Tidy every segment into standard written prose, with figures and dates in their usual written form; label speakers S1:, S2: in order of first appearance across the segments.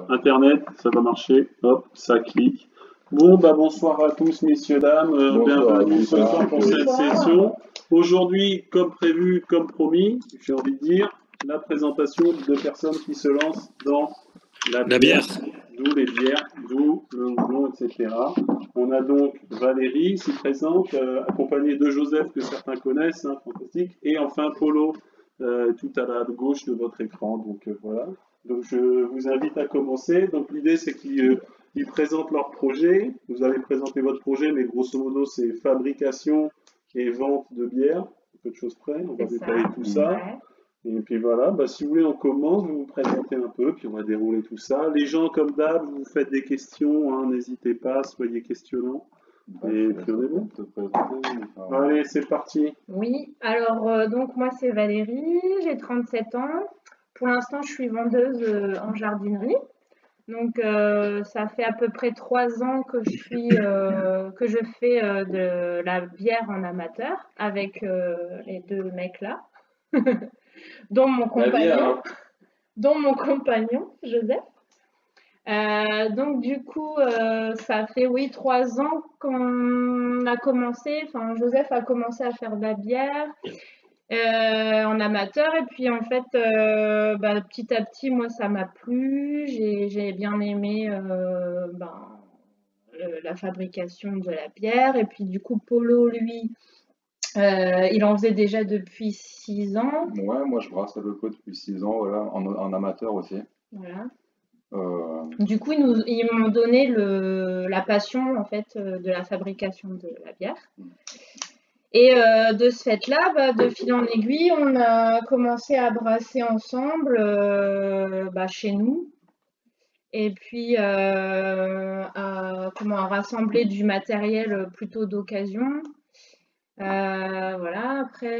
S1: Internet, ça va marcher. Hop, ça clique. Bon, bah bonsoir à tous, messieurs, dames. Bienvenue ce soir pour cette session. Aujourd'hui, comme prévu, comme promis, j'ai envie de dire, la présentation de deux personnes qui se lancent dans la bière. D'où les bières, d'où le houblon, etc. On a donc Valérie, ici présente, accompagnée de Joseph, que certains connaissent, hein, fantastique. Et enfin Polo, tout à la gauche de votre écran. Donc voilà. Donc je vous invite à commencer. Donc l'idée c'est qu'ils présentent leur projet. Vous allez présenter votre projet, mais grosso modo c'est fabrication et vente de bière, peu de choses près. On va détailler tout ça. Ouais. Et puis voilà, bah, si vous voulez on commence, vous vous présentez un peu, puis on va dérouler tout ça. Les gens comme d'hab, vous faites des questions, hein, n'hésitez pas, soyez questionnants. Et puis on est bon. Allez, c'est parti.
S2: Oui, alors donc moi c'est Valérie, j'ai 37 ans. Pour l'instant, je suis vendeuse en jardinerie. Donc, ça fait à peu près 3 ans que je fais de la bière en amateur avec les deux mecs là, dont mon compagnon, Joseph. Donc du coup, ça fait 3 ans qu'on a commencé. Enfin, Joseph a commencé à faire de la bière. En amateur, et puis en fait petit à petit moi ça m'a plu, j'ai bien aimé la fabrication de la bière, et puis du coup Polo lui il en faisait déjà depuis 6 ans.
S3: Ouais, moi je brasse à peu près depuis 6 ans, voilà, en amateur aussi.
S2: Voilà. Du coup ils m'ont donné la passion en fait de la fabrication de la bière. Et de ce fait-là, de fil en aiguille, on a commencé à brasser ensemble chez nous. Et puis à rassembler du matériel plutôt d'occasion. Voilà, après,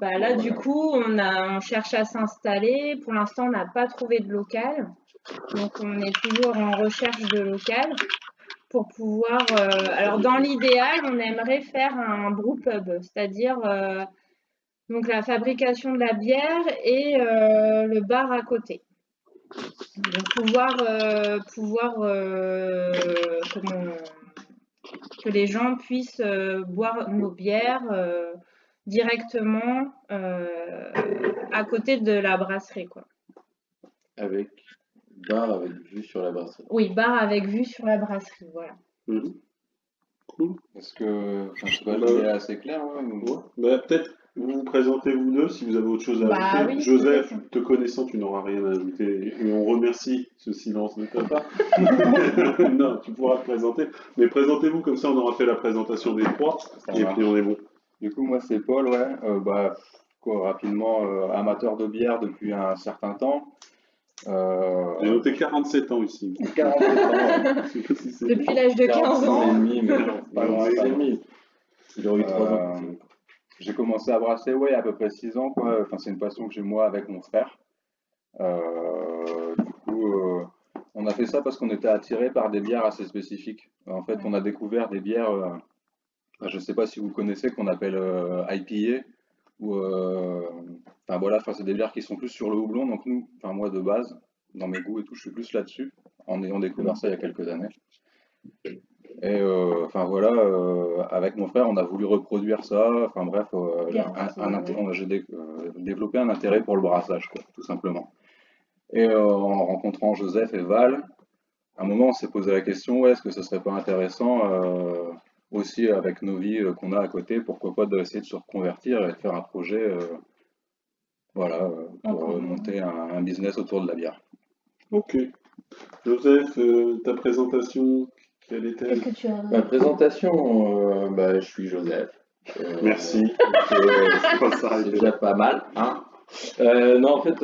S2: là du coup, on cherche à s'installer. Pour l'instant, on n'a pas trouvé de local. Donc on est toujours en recherche de local. Pour pouvoir, alors dans l'idéal, on aimerait faire un brewpub, c'est-à-dire donc la fabrication de la bière et le bar à côté. Donc que les gens puissent boire nos bières directement à côté de la brasserie, quoi.
S4: Avec bar avec vue sur la brasserie.
S2: Oui, bar avec vue sur la brasserie, voilà.
S1: Cool.
S3: Est-ce que c'est assez clair,
S1: ouais. Peut-être vous présentez vous deux si vous avez autre chose à ajouter.
S2: Oui,
S1: Joseph, te connaissant, tu n'auras rien à ajouter, et on remercie ce silence de ta part. Non, tu pourras te présenter, mais présentez-vous, comme ça on aura fait la présentation des trois, et puis on est bon.
S3: Du coup, moi c'est Paul, rapidement, amateur de bière depuis un certain temps.
S1: J'ai noté 47 ans ici.
S3: 47 ans,
S2: Depuis l'âge de 15 ans.
S4: Et demi, mais pas loin, il aurait eu 3 ans.
S3: J'ai commencé à brasser, à peu près 6 ans, quoi. Enfin, c'est une passion que j'ai moi avec mon frère. Du coup, on a fait ça parce qu'on était attirés par des bières assez spécifiques. En fait, on a découvert des bières, je ne sais pas si vous connaissez, qu'on appelle IPA. C'est des bières qui sont plus sur le houblon. Donc nous, moi de base, dans mes goûts et tout, je suis plus là-dessus, en ayant découvert ça il y a quelques années. Et avec mon frère, on a voulu reproduire ça. J'ai développé un intérêt pour le brassage, quoi, tout simplement. Et en rencontrant Joseph et Val, à un moment, on s'est posé la question, est-ce que ce serait pas intéressant aussi avec nos vies qu'on a à côté, pourquoi pas d'essayer de se reconvertir et de faire un projet pour monter un business autour de la bière.
S1: Ok. Joseph, ta présentation, quelle était-elle?
S4: Ma présentation, je suis Joseph.
S1: Merci.
S4: C'est déjà pas mal, hein. Non, en fait,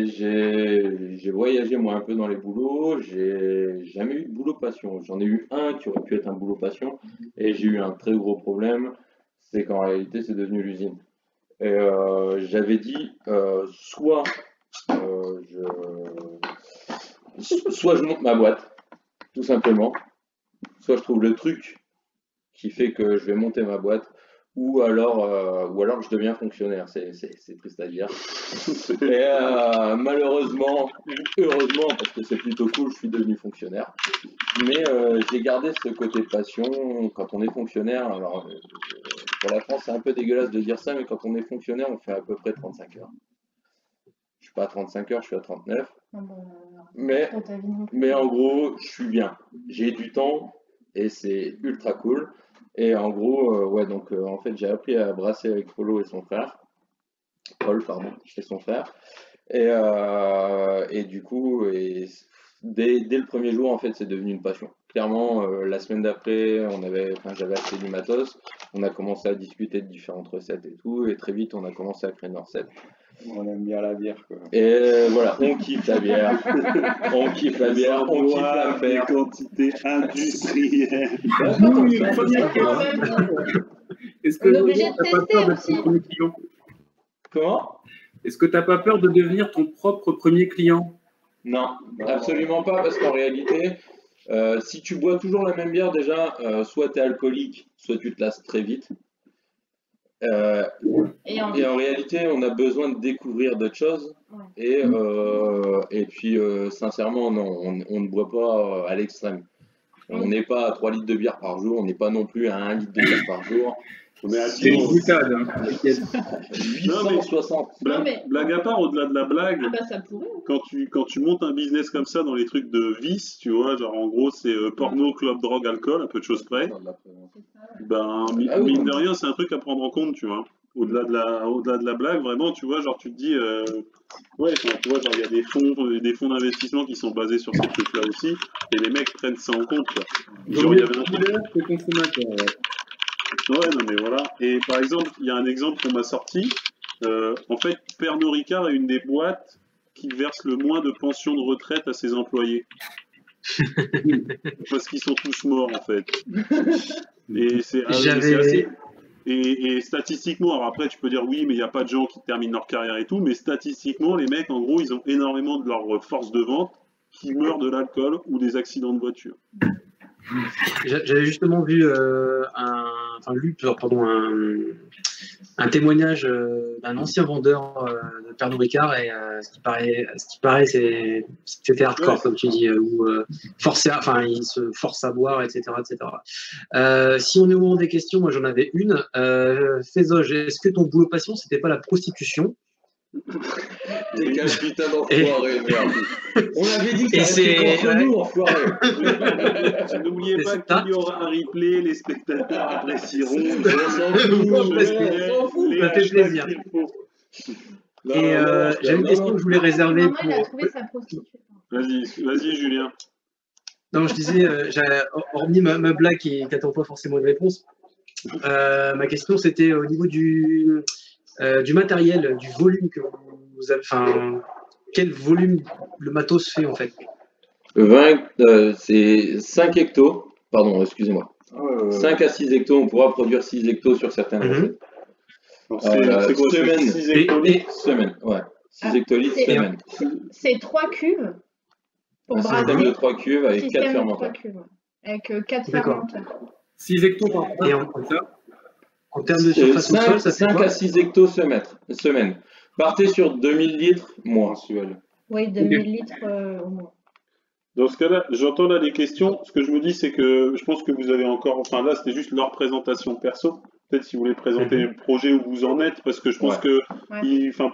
S4: j'ai voyagé moi un peu dans les boulots. J'ai jamais eu de boulot passion. J'en ai eu un qui aurait pu être un boulot passion, et j'ai eu un très gros problème, c'est qu'en réalité c'est devenu l'usine. Et j'avais dit soit je monte ma boîte, tout simplement, soit je trouve le truc qui fait que je vais monter ma boîte, ou alors je deviens fonctionnaire, c'est triste à dire. Et malheureusement, heureusement, parce que c'est plutôt cool, je suis devenu fonctionnaire. Mais j'ai gardé ce côté passion quand on est fonctionnaire. Alors, pour la France, c'est un peu dégueulasse de dire ça, mais quand on est fonctionnaire, on fait à peu près 35 heures. Je suis pas à 35 heures, je suis à 39. Mais en gros, je suis bien. J'ai du temps et c'est ultra cool. Et en gros, ouais, donc en fait, j'ai appris à brasser avec Paul et son frère. Paul, pardon, et son frère. Et du coup, dès le premier jour, en fait, c'est devenu une passion. Clairement, la semaine d'après, j'avais acheté du matos. On a commencé à discuter de différentes recettes et tout. Et très vite, on a commencé à créer nos recettes.
S3: On aime bien la bière, quoi.
S4: Et voilà, on kiffe la bière. On kiffe la bière, on kiffe la faire.
S1: Des quantités industrielles.
S5: Une première question. Est-ce que
S2: On est obligé de
S5: t'as pas
S2: tester
S5: peur de
S2: aussi.
S5: ton premier client?
S4: Comment?
S5: Est-ce que tu n'as pas peur de devenir ton propre premier client?
S4: Non, absolument pas, parce qu'en réalité, si tu bois toujours la même bière, déjà, soit tu es alcoolique, soit tu te lasses très vite. Et en réalité, on a besoin de découvrir d'autres choses. Ouais. Et puis, sincèrement, non, on ne boit pas à l'extrême. On n'est pas à 3 litres de bière par jour, on n'est pas non plus à 1 litre de bière par jour.
S1: On est à
S5: C'est une boutade.
S4: 860.
S1: Blague à part, au-delà de la blague,
S2: Ah bah ça pourrait.
S1: quand tu montes un business comme ça dans les trucs de vice, tu vois, genre en gros c'est porno, club, drogue, alcool, à peu de choses près, ben mine de rien c'est un truc à prendre en compte, tu vois. Au-delà de la blague, vraiment, tu vois, genre tu te dis, ouais, tu vois, genre il y a des fonds d'investissement qui sont basés sur ces trucs-là aussi, et les mecs prennent ça en compte, quoi. Genre il y avait un truc.
S5: Consommateur, ouais.
S1: Ouais, non mais voilà. Et par exemple, il y a un exemple qu'on m'a sorti. En fait, Pernod Ricard est une des boîtes qui verse le moins de pensions de retraite à ses employés. Parce qu'ils sont tous morts, en fait. Et c'est assez... Et statistiquement, alors après tu peux dire oui, mais il n'y a pas de gens qui terminent leur carrière et tout, mais statistiquement, les mecs, en gros, ils ont énormément de leur force de vente qui meurt de l'alcool ou des accidents de voiture.
S6: J'avais justement vu un témoignage d'un ancien vendeur de Pernod Ricard et ce qui paraît c'était hardcore, ouais, comme tu dis, où il se force à boire, etc. Si on est au moment des questions, moi j'en avais une. Fézoge, est-ce que ton boulot passion c'était pas la prostitution?
S4: T'es quel putain d'enfoiré, merde. On avait dit que c'était contre nous, enfoiré.
S1: N'oubliez pas qu'il y aura un replay, les spectateurs apprécieront.
S4: On s'en fout,
S6: ça fait plaisir. Et j'avais une question que je voulais réserver pour...
S2: Il a trouvé sa prostituée.
S1: Vas-y, Julien.
S6: Non, je disais, hormis ma blague qui n'attend pas forcément une réponse, ma question c'était au niveau du matériel, du volume que vous avez, enfin, quel volume le matos fait en fait?
S4: C'est 5 hectos, pardon, excusez-moi. 5 à 6 hectos, on pourra produire 6 hectos sur certaines recettes.
S1: C'est quoi,
S4: semaine?
S1: 6 hectolitres
S4: Semaine, ouais. 6 hectolitres, semaine.
S2: C'est 3 cuves pour
S4: brasser. Un système de 3 cuves avec 4 fermenteurs.
S2: Avec 4 fermenteurs.
S5: 6 hectos par
S6: en termes de surface au sol, ça fait
S4: 5 à 6 hectos semaine. Partez sur 2000 litres mensuel.
S2: Oui, 2000 litres au mois.
S1: Dans ce cas-là, j'entends là des questions. Ce que je me dis, c'est que je pense que vous avez encore... Enfin là, c'était juste leur présentation perso. Peut-être si vous voulez présenter le projet où vous en êtes, parce que je pense que,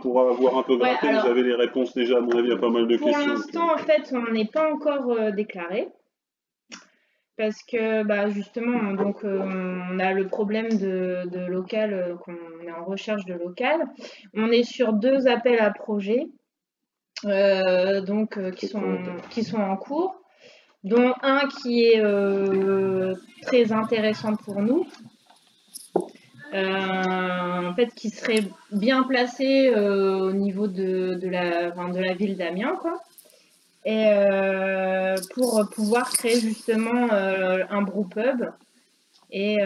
S1: pour avoir un peu gratté, vous avez les réponses déjà, à mon avis, à pas mal de questions.
S2: Pour l'instant, en fait, on n'est pas encore déclaré. Parce que justement, donc, on a le problème de local, qu'on est en recherche de local. On est sur 2 appels à projets qui sont en cours, dont un qui est très intéressant pour nous, en fait, qui serait bien placé au niveau de la ville d'Amiens, quoi. Et pour pouvoir créer justement un brewpub. Et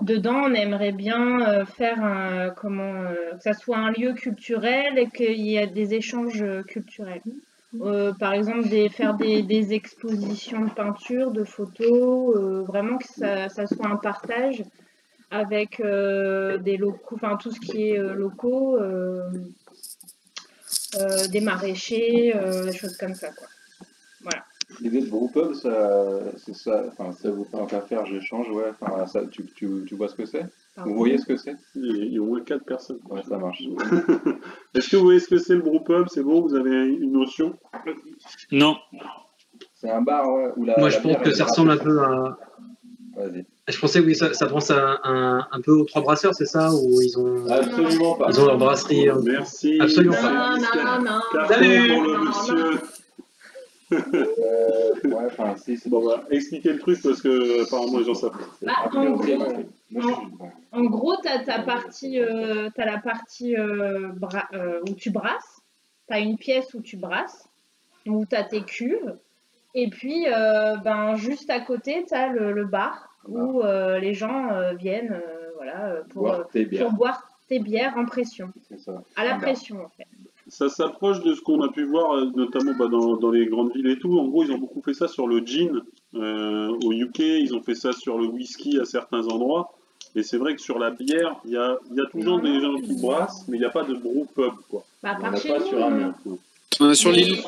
S2: dedans, on aimerait bien faire que ça soit un lieu culturel et qu'il y ait des échanges culturels. Par exemple, faire des expositions de peinture, de photos, vraiment que ça soit un partage. avec des locaux, enfin tout ce qui est locaux, des maraîchers, des choses comme ça, quoi. Voilà.
S3: L'idée de brewpub, c'est ça, enfin, ça vous fait un faire, j'échange, ouais, enfin, ça, tu vois ce que c'est? Vous voyez ce que c'est?
S1: Il y a au moins 4 personnes.
S3: Ouais, ça marche.
S1: Est-ce que vous voyez ce que c'est le brewpub? C'est bon, vous avez une notion?
S5: Non.
S3: C'est un bar, ouais, où
S6: Moi, je pense que ça ressemble un peu à.
S3: Vas-y.
S6: Je pensais que oui, ça pense un peu aux Trois Brasseurs, c'est ça? Où ils ont,
S4: Absolument pas.
S6: ils ont leur brasserie.
S1: Merci.
S6: Absolument
S2: pas. Non.
S1: Carton pour le monsieur.
S3: Ouais, enfin, si.
S1: Bon, bah, expliquez le truc parce que apparemment les gens savent.
S2: Bah, en gros, tu as la partie où tu brasses. Tu as une pièce où tu brasses, où tu as tes cuves. Et puis, juste à côté, tu as le bar où les gens viennent pour boire tes bières en pression.
S3: C'est ça.
S2: À la pression, en fait.
S1: Ça s'approche de ce qu'on a pu voir, notamment dans les grandes villes et tout. En gros, ils ont beaucoup fait ça sur le gin au UK, ils ont fait ça sur le whisky à certains endroits. Et c'est vrai que sur la bière, il y a toujours des gens qui brassent, mais il n'y a pas de brew pub, quoi.
S2: Bah,
S4: On n'en a
S2: chez
S4: pas
S2: nous,
S4: sur Amiens.
S7: On a sur l'île.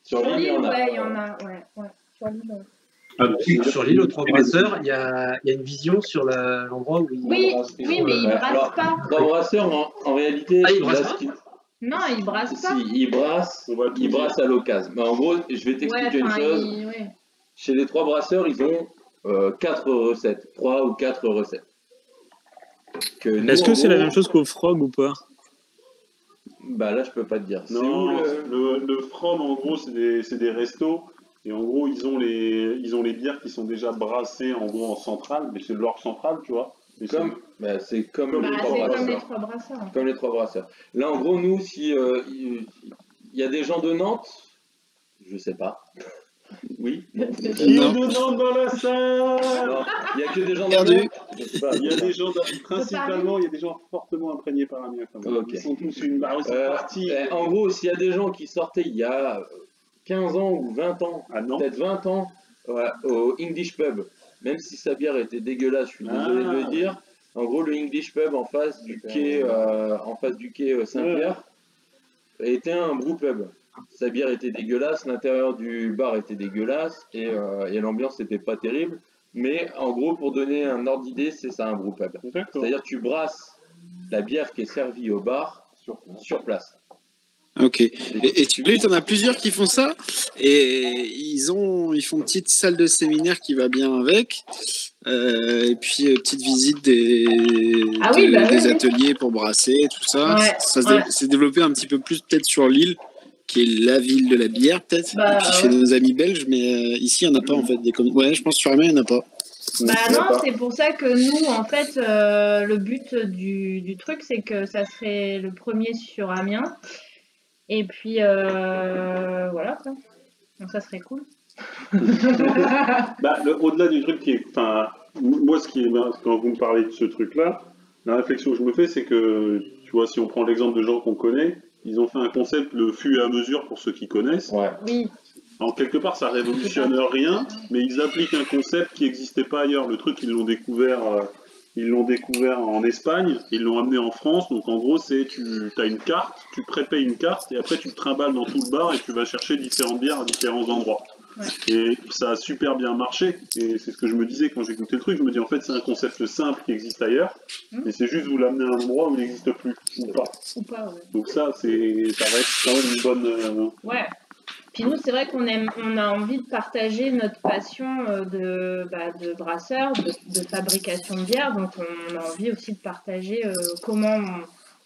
S4: Sur l'île, il y en a.
S2: ouais, il y en a. Ouais. Sur l'île,
S6: Sur l'île aux Trois Brasseurs, il y a une vision sur l'endroit où ils.
S2: Oui, mais ils
S4: Ouais,
S2: brassent
S4: alors,
S2: pas.
S4: Trois brasseurs, en réalité,
S6: Ah, ils brassent
S4: là,
S6: pas
S4: ce qui-
S2: Non, ils brassent pas.
S4: si, ils brassent à l'occasion. Mais en gros, je vais t'expliquer une chose. Chez les Trois Brasseurs, ils ont 4 recettes, 3 ou 4 recettes.
S5: Est-ce que c'est la même chose qu'au Frog ou pas?
S4: Bah là, je peux pas te dire.
S1: Non, le From, en gros, c'est des restos. Et en gros, ils ont les bières qui sont déjà brassées en gros en centrale, mais c'est de l'orge centrale, tu vois. Et
S4: C'est comme les Trois
S2: comme les
S4: Brasseurs.
S2: Trois Brasseurs.
S4: Comme les Trois Brasseurs. Là, en gros, nous, si il y a des gens de Nantes, je sais pas. Oui.
S1: qui est dedans dans la salle?
S4: Non, il y a que des gens de
S7: Perdu.
S4: Nantes. Je sais pas.
S1: Il y a des gens, principalement, il y a des gens fortement imprégnés par Amiens. Quand même.
S4: Ok.
S1: Ils sont tous une partie.
S4: En gros, s'il y a des gens qui sortaient il y a 15 ans ou 20 ans, peut-être 20 ans, au English Pub, même si sa bière était dégueulasse, je suis désolé de le dire. En gros, le English Pub en face du quai, Saint-Pierre, était un brew pub. Sa bière était dégueulasse, l'intérieur du bar était dégueulasse et l'ambiance n'était pas terrible. Mais en gros, pour donner un ordre d'idée, c'est ça un brew pub. C'est-à-dire que tu brasses la bière qui est servie au bar sur place.
S7: Ok. Et tu en as plusieurs qui font ça et ils font une petite salle de séminaire qui va bien avec. Et puis petite visite des ateliers pour brasser, tout ça.
S2: Ouais,
S7: Ça s'est développé un petit peu plus peut-être sur l'île, qui est la ville de la bière peut-être. Et puis chez nos amis belges, mais ici il n'y en a pas en fait. Ouais, je pense que sur Amiens il n'y en a pas.
S2: Bah non, c'est pour ça que nous, en fait, le but du truc, c'est que ça serait le premier sur Amiens. Et puis, voilà, quoi. Donc ça serait cool.
S1: Au-delà du truc qui est... Enfin, moi, quand vous me parlez de ce truc-là, la réflexion que je me fais, c'est que, tu vois, si on prend l'exemple de gens qu'on connaît, ils ont fait un concept, le fût à mesure, pour ceux qui connaissent.
S4: Ouais.
S2: Oui.
S1: En quelque part, ça révolutionne rien, mais ils appliquent un concept qui n'existait pas ailleurs. Le truc, ils l'ont découvert en Espagne, ils l'ont amené en France. Donc en gros, tu as une carte, tu prépayes une carte et après tu te trimbales dans tout le bar et tu vas chercher différentes bières à différents endroits.
S2: Ouais.
S1: Et ça a super bien marché. Et c'est ce que je me disais quand j'écoutais le truc. Je me dis en fait, c'est un concept simple qui existe ailleurs, et c'est juste vous l'amener à un endroit où il n'existe plus ou pas.
S2: Ouais.
S1: Donc ça reste quand même une bonne.
S2: Ouais. Puis nous, c'est vrai qu'on a envie de partager notre passion de brasseur, de fabrication de bière. Donc, on a envie aussi de partager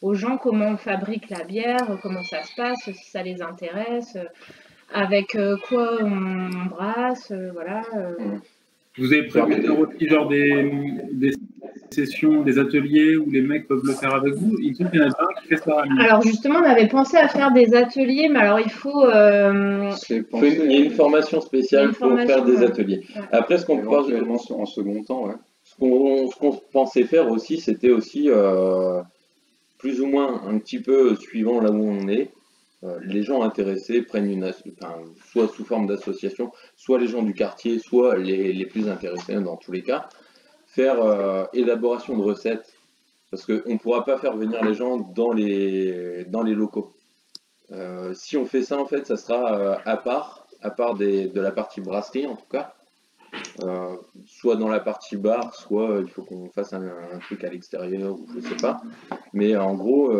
S2: aux gens comment on fabrique la bière, comment ça se passe, si ça les intéresse, avec quoi on brasse, voilà.
S5: Vous avez prévu de faire aussi genre des sessions, des ateliers où les mecs peuvent le faire avec vous? Il me semble qu'il y en a un qui fait ça.
S2: Alors justement, on avait pensé à faire des ateliers, mais alors il faut...
S4: Il y a une formation spéciale pour faire des ateliers.
S2: Ouais.
S4: Après, ce qu'on
S3: éventuellement en second temps, ouais.
S4: Ce qu'on pensait faire aussi, c'était aussi plus ou moins un petit peu suivant là où on est. Les gens intéressés prennent soit sous forme d'association, soit les gens du quartier, soit les plus intéressés dans tous les cas, faire élaboration de recettes, parce qu'on ne pourra pas faire venir les gens dans les locaux. Si on fait ça, en fait, ça sera à part de la partie brasserie, en tout cas. Soit dans la partie bar, soit il faut qu'on fasse un truc à l'extérieur, ou je sais pas. Mais en gros,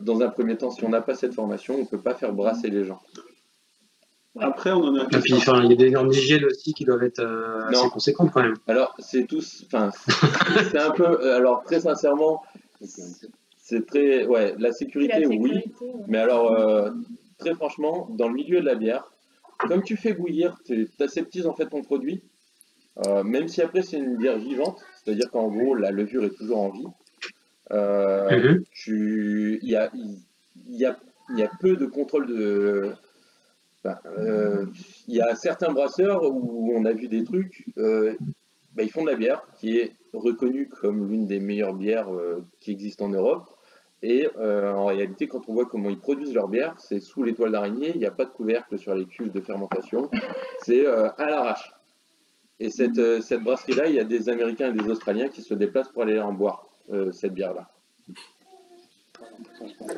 S4: dans un premier temps, si on n'a pas cette formation, on ne peut pas faire brasser les gens.
S1: Après, on en a.
S6: Et puis, il y a des normes d'hygiène aussi qui doivent être assez conséquentes quand même.
S4: Alors, c'est un peu. Alors, très sincèrement, c'est très. Ouais, la sécurité, oui.
S2: ouais.
S4: Mais alors, très franchement, dans le milieu de la bière, comme tu fais bouillir, tu aseptises en fait ton produit. Même si après c'est une bière vivante, c'est-à-dire qu'en gros la levure est toujours en vie, il y a peu de contrôle de. Il y a certains brasseurs où on a vu des trucs, ils font de la bière qui est reconnue comme l'une des meilleures bières qui existent en Europe. Et en réalité, quand on voit comment ils produisent leur bière, c'est sous les toiles d'araignée, il n'y a pas de couvercle sur les cuves de fermentation, c'est à l'arrache. Et cette brasserie-là, il y a des Américains et des Australiens qui se déplacent pour aller en boire cette bière-là.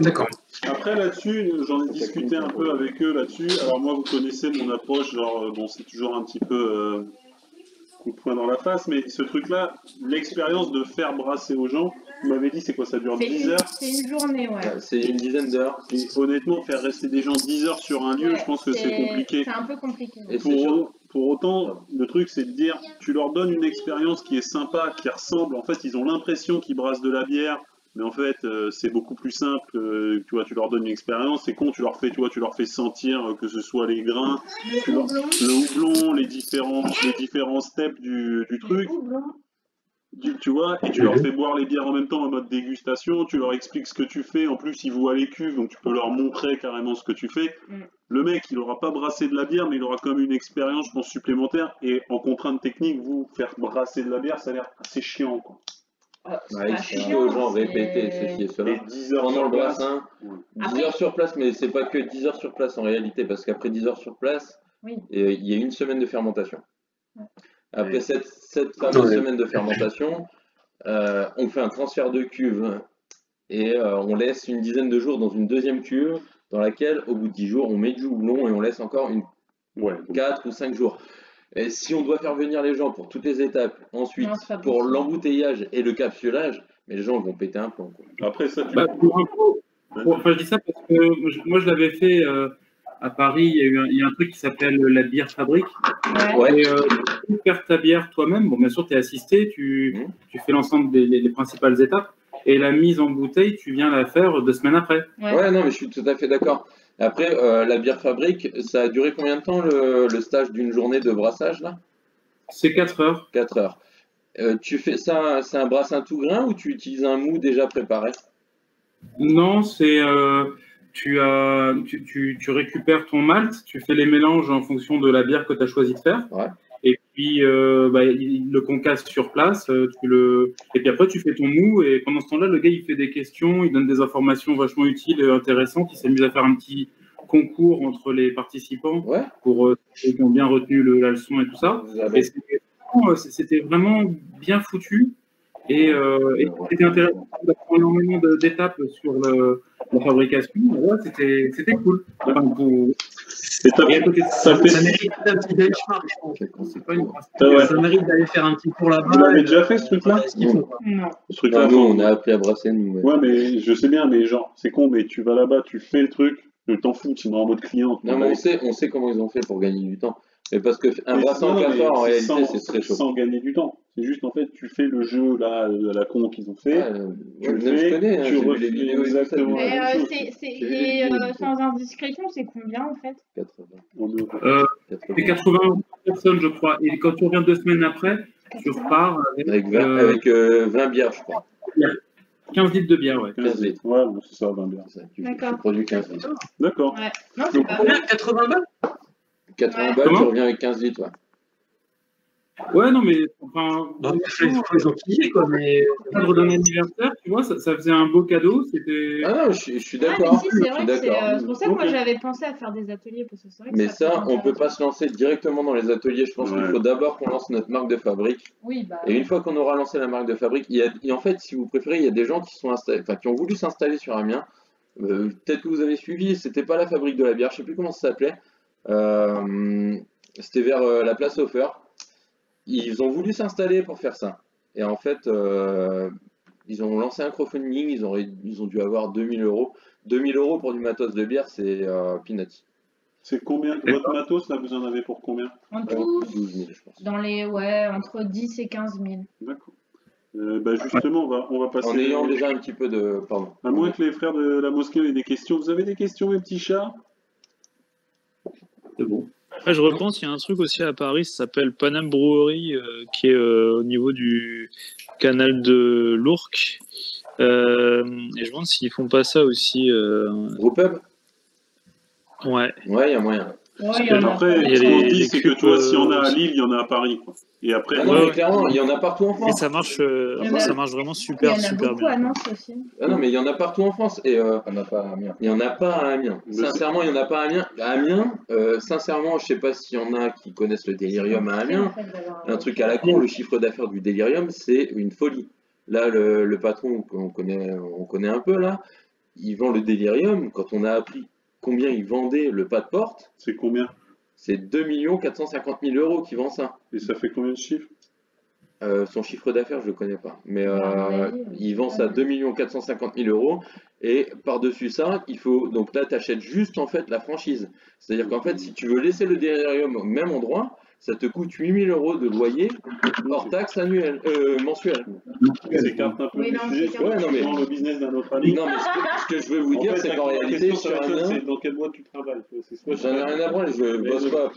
S6: D'accord.
S1: Après là-dessus, j'en ai discuté un peu avec eux là-dessus. Alors moi, vous connaissez mon approche, genre bon, c'est toujours un petit peu coup de poing dans la face, mais ce truc-là, l'expérience de faire brasser aux gens, vous m'avez dit c'est quoi, ça dure 10 heures?
S2: C'est une journée, ouais.
S4: C'est une dizaine d'heures.
S1: Et honnêtement, faire rester des gens 10 heures sur un lieu, je pense que c'est compliqué.
S2: C'est un peu compliqué.
S4: Et
S1: Pour autant, le truc c'est de dire, tu leur donnes une expérience qui est sympa, qui ressemble, en fait ils ont l'impression qu'ils brassent de la bière, mais en fait c'est beaucoup plus simple, tu vois, tu leur donnes une expérience, c'est con, tu leur fais sentir que ce soit les grains, le houblon, les différents steps du truc. Tu vois, et tu leur fais boire les bières en même temps en mode dégustation, tu leur expliques ce que tu fais, en plus ils voient les cuves, donc tu peux leur montrer carrément ce que tu fais. Le mec, il aura pas brassé de la bière, mais il aura quand même une expérience, je pense, supplémentaire, et en contrainte technique, vous, faire brasser de la bière, ça a l'air assez chiant, quoi.
S4: Expliquer aux gens, répéter ceci et cela.
S1: 10 heures
S4: pendant
S1: sur
S4: le
S1: place.
S4: brassin, 10 heures sur place, mais c'est pas que 10 heures sur place en réalité, parce qu'après 10 heures sur place, il y a une semaine de fermentation. Après cette fameuse semaine de fermentation, on fait un transfert de cuve et on laisse une dizaine de jours dans une deuxième cuve dans laquelle, au bout de 10 jours, on met du houblon et on laisse encore 4 ou 5 jours. Et si on doit faire venir les gens pour toutes les étapes, ensuite pour l'embouteillage et le capsulage, mais les gens vont péter un plomb.
S1: Après ça,
S5: je dis ça parce que moi je l'avais fait à Paris, il y a un truc qui s'appelle la bière fabrique. Et tu peux faire ta bière toi-même. Bon, bien sûr, tu es assisté, tu fais l'ensemble des principales étapes. Et la mise en bouteille, tu viens la faire 2 semaines après.
S4: Ouais, non, mais je suis tout à fait d'accord. Après, la bière fabrique, ça a duré combien de temps le stage d'une journée de brassage là?
S5: C'est 4 heures.
S4: 4 heures. Tu fais ça, c'est un brassin tout grain ou tu utilises un mou déjà préparé?
S5: Non, c'est tu récupères ton malt, tu fais les mélanges en fonction de la bière que tu as choisi de faire. Et puis il le concasse sur place, et puis après tu fais ton mou, et pendant ce temps-là, le gars il fait des questions, il donne des informations vachement utiles et intéressantes, il s'amuse à faire un petit concours entre les participants pour ceux qui ont bien retenu la leçon et tout ça. Et c'était vraiment bien foutu. Et c'était intéressant d'apprendre énormément d'étapes sur la fabrication. Ouais, c'était cool. Enfin,
S6: ça mérite un petit benchmark, je pense. Ça mérite d'aller faire un petit tour là-bas.
S1: Vous l'avez déjà fait ce truc-là?
S2: Non.
S1: Ce truc-là,
S4: nous, on a appris à brasser. Nous,
S1: ouais, mais je sais bien, mais genre, c'est con, mais tu vas là-bas, tu fais le truc, t'en fous, tu es en mode client.
S4: Non, mais on sait comment ils ont fait pour gagner du temps. Mais parce que un brassin en 4 heures, en réalité, c'est très chaud.
S1: Sans gagner du temps. C'est juste, en fait, tu fais le jeu là, à la con qu'ils ont fait.
S4: Tu le fais, je connais, tu refais les vidéos exactement.
S2: Mais sans indiscrétion, c'est combien en fait?
S4: 80.
S5: C'est 80 personnes, je crois. Et quand tu reviens 2 semaines après, tu repars
S4: avec 20 bières, je crois.
S5: 15 litres de bière, ouais.
S4: 15 litres.
S1: Ouais, bon, c'est ça, 20 bières.
S2: D'accord.
S4: Tu produis 15 litres.
S1: D'accord.
S2: Ouais. Non, c'est pas
S6: combien? 80 balles?
S4: 80 balles, tu reviens avec 15 litres, ouais.
S5: Ouais, non, mais enfin,
S6: il faut les enquiller, quoi, mais.
S5: Dans le cadre d'un anniversaire, tu vois, ça faisait un beau cadeau. C'était.
S4: Ah non, je suis
S2: Ah,
S4: d'accord.
S2: mais si, c'est vrai que
S4: d'accord.
S2: c'est pour ça que moi j'avais pensé à faire des ateliers. Parce que c'est vrai que
S4: Mais ça,
S2: peut
S4: on peut
S2: être
S4: pas se lancer directement dans les ateliers. Je pense qu'il faut d'abord qu'on lance notre marque de fabrique.
S2: Oui, bah.
S4: Et une fois qu'on aura lancé la marque de fabrique, et en fait, si vous préférez, il y a des gens qui sont installés, enfin, qui ont voulu s'installer sur Amiens. Peut-être que vous avez suivi, c'était pas la fabrique de la bière, je sais plus comment ça s'appelait. C'était vers la place Hofer. Ils ont voulu s'installer pour faire ça. Et en fait, ils ont lancé un crowdfunding, ils ont dû avoir 2000 euros. 2000 euros pour du matos de bière, c'est peanuts.
S1: C'est combien votre matos, là, vous en avez pour combien?
S2: En tout,
S4: 12 000, je pense.
S2: dans les, ouais, entre 10 et 15 000.
S1: D'accord. Bah justement, on va passer...
S4: En ayant déjà un petit peu de... Pardon.
S1: À moins que les frères de la mosquée aient des questions. Vous avez des questions, mes petits chats?
S5: C'est bon.
S8: Après, je repense, il y a un truc aussi à Paris, ça s'appelle Paname Brewery, qui est au niveau du canal de l'Ourcq. Et je me demande s'ils font pas ça aussi.
S4: Brewpub?
S8: Ouais.
S4: Ouais, il y a moyen.
S2: Ouais,
S1: après, ce qu'on se dit, c'est que toi, s'il y en a à Lille, il y en a à Paris, quoi. Et après,
S4: Ah non, mais clairement, il y en a partout en France.
S8: Et ça marche vraiment super,
S2: il y en a
S8: super
S2: beaucoup
S8: bien.
S2: à Nantes aussi.
S4: Ah non, mais il y en a partout en France. Et
S3: Il n'y en a pas à Amiens.
S4: il n'y en a pas à Amiens. Sincèrement, il n'y en a pas à Amiens. À Amiens, sincèrement, je ne sais pas s'il y en a qui connaissent le délirium à Amiens. Un truc à la con, le chiffre d'affaires du délirium, c'est une folie. Là, le patron qu'on connaît un peu, là, il vend le délirium. Quand on a appris combien il vendait le pas de porte,
S1: c'est combien?
S4: C'est 2 450 000 euros qui vend ça.
S1: Et ça fait combien de chiffres?
S4: Son chiffre d'affaires, je ne le connais pas. Mais il vend ça 2 450 000 euros. Et par-dessus ça, il faut. Donc là, tu achètes juste en fait la franchise. C'est-à-dire qu'en fait, si tu veux laisser le délirium au même endroit, ça te coûte 8 000 euros de loyer hors taxe mensuelle.
S1: C'est carte un peu du sujet.
S4: Ouais, non, mais
S1: le business d'un autre ami.
S4: Non, mais ce que je veux vous dire, c'est qu'en réalité, sur Amiens,
S1: c'est dans quel mois tu travailles?
S4: J'en ai rien à voir, je bosse pas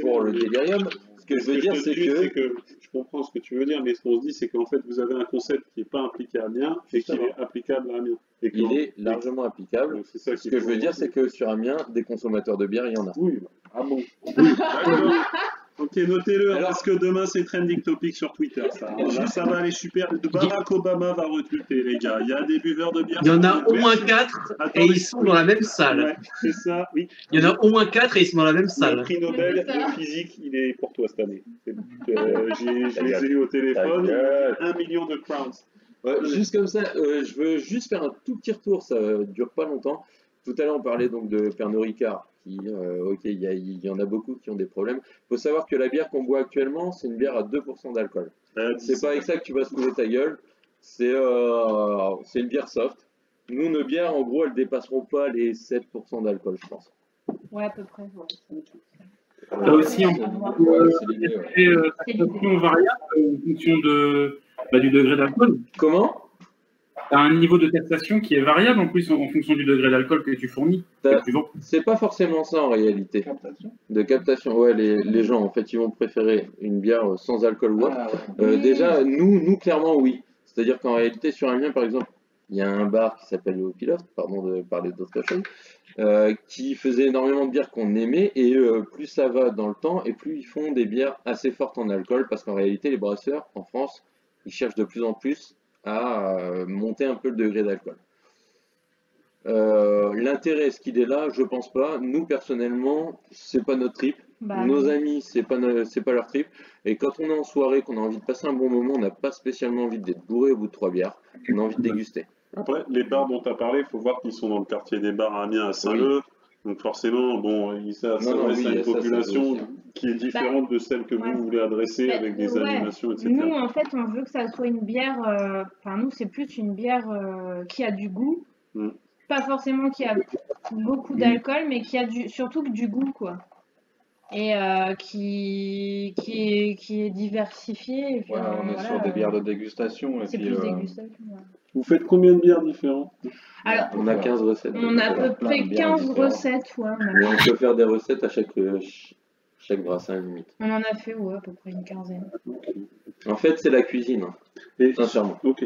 S4: pour le délirium. Ce que je veux dire, c'est que
S1: je comprends ce que tu veux dire, mais ce qu'on se dit, c'est qu'en fait, vous avez un concept qui n'est pas appliqué à Amiens et qui est applicable à Amiens.
S4: Il est largement applicable. Ce que je veux dire, c'est que sur Amiens, des consommateurs de bière, il y en a.
S1: Oui. Ah bon? Oui. Ok, notez-le, parce que demain c'est trending topic sur Twitter. Ça va aller super. Barack Obama va recruter, les gars. Il y a des buveurs de bière.
S6: Il y en a au moins 4 et ils sont dans la même salle.
S1: Ouais, c'est ça, oui.
S6: Il y en a au moins 4 et ils sont dans la même salle.
S1: Le prix Nobel de physique, il est pour toi cette année. Je les ai eu au téléphone. 1 million de crowns.
S4: Juste comme ça, je veux juste faire un tout petit retour, ça dure pas longtemps. Tout à l'heure, on parlait donc de Pernod Ricard, qui, ok, il y en a beaucoup qui ont des problèmes. Il faut savoir que la bière qu'on boit actuellement, c'est une bière à 2% d'alcool. C'est pas avec ça que tu vas se couler ta gueule, c'est une bière soft. Nous, nos bières, en gros, elles dépasseront pas les 7% d'alcool, je pense.
S2: Ouais, à peu près. Ouais.
S5: T'as aussi un taxation variable en fonction du degré d'alcool.
S4: Comment?
S5: Tu as un niveau de taxation qui est variable en plus en fonction du degré d'alcool que tu fournis.
S4: C'est pas forcément ça en réalité. De captation. Ouais, les gens en fait ils vont préférer une bière sans alcool ou autre. Déjà, nous clairement oui. C'est-à-dire qu'en réalité sur Amiens par exemple, il y a un bar qui s'appelle le Pilote, pardon de parler d'autre chose, qui faisait énormément de bières qu'on aimait et plus ça va dans le temps et plus ils font des bières assez fortes en alcool parce qu'en réalité les brasseurs en France ils cherchent de plus en plus à monter un peu le degré d'alcool. L'intérêt, est-ce qu'il est là? Je pense pas. Nous, personnellement, c'est pas notre trip. Nos amis, c'est pas leur trip. Et quand on est en soirée, qu'on a envie de passer un bon moment, on n'a pas spécialement envie d'être bourré au bout de 3 bières. On a envie de déguster.
S1: Après, les bars dont tu as parlé, il faut voir qu'ils sont dans le quartier des bars à Amiens, à Saint-Leu. Oui. Donc forcément, bon, ça s'adresse à une population qui est différente de celle que vous voulez adresser avec des animations, etc.
S2: Nous, en fait, on veut que ça soit une bière... nous, c'est plus une bière qui a du goût. Pas forcément qui a beaucoup d'alcool, mais qui a surtout du goût, quoi. Et qui est diversifié. Et puis,
S3: on est sur des bières de dégustation.
S2: C'est plus dégustation.
S1: Vous faites combien de bières différentes?
S2: Alors,
S4: on a 15 recettes.
S2: On a à peu près 15 recettes. Ouais,
S4: on peut faire des recettes à chaque brassin limite.
S2: On en a fait à peu près une quinzaine.
S4: En fait, c'est la cuisine, sincèrement.
S1: Ok.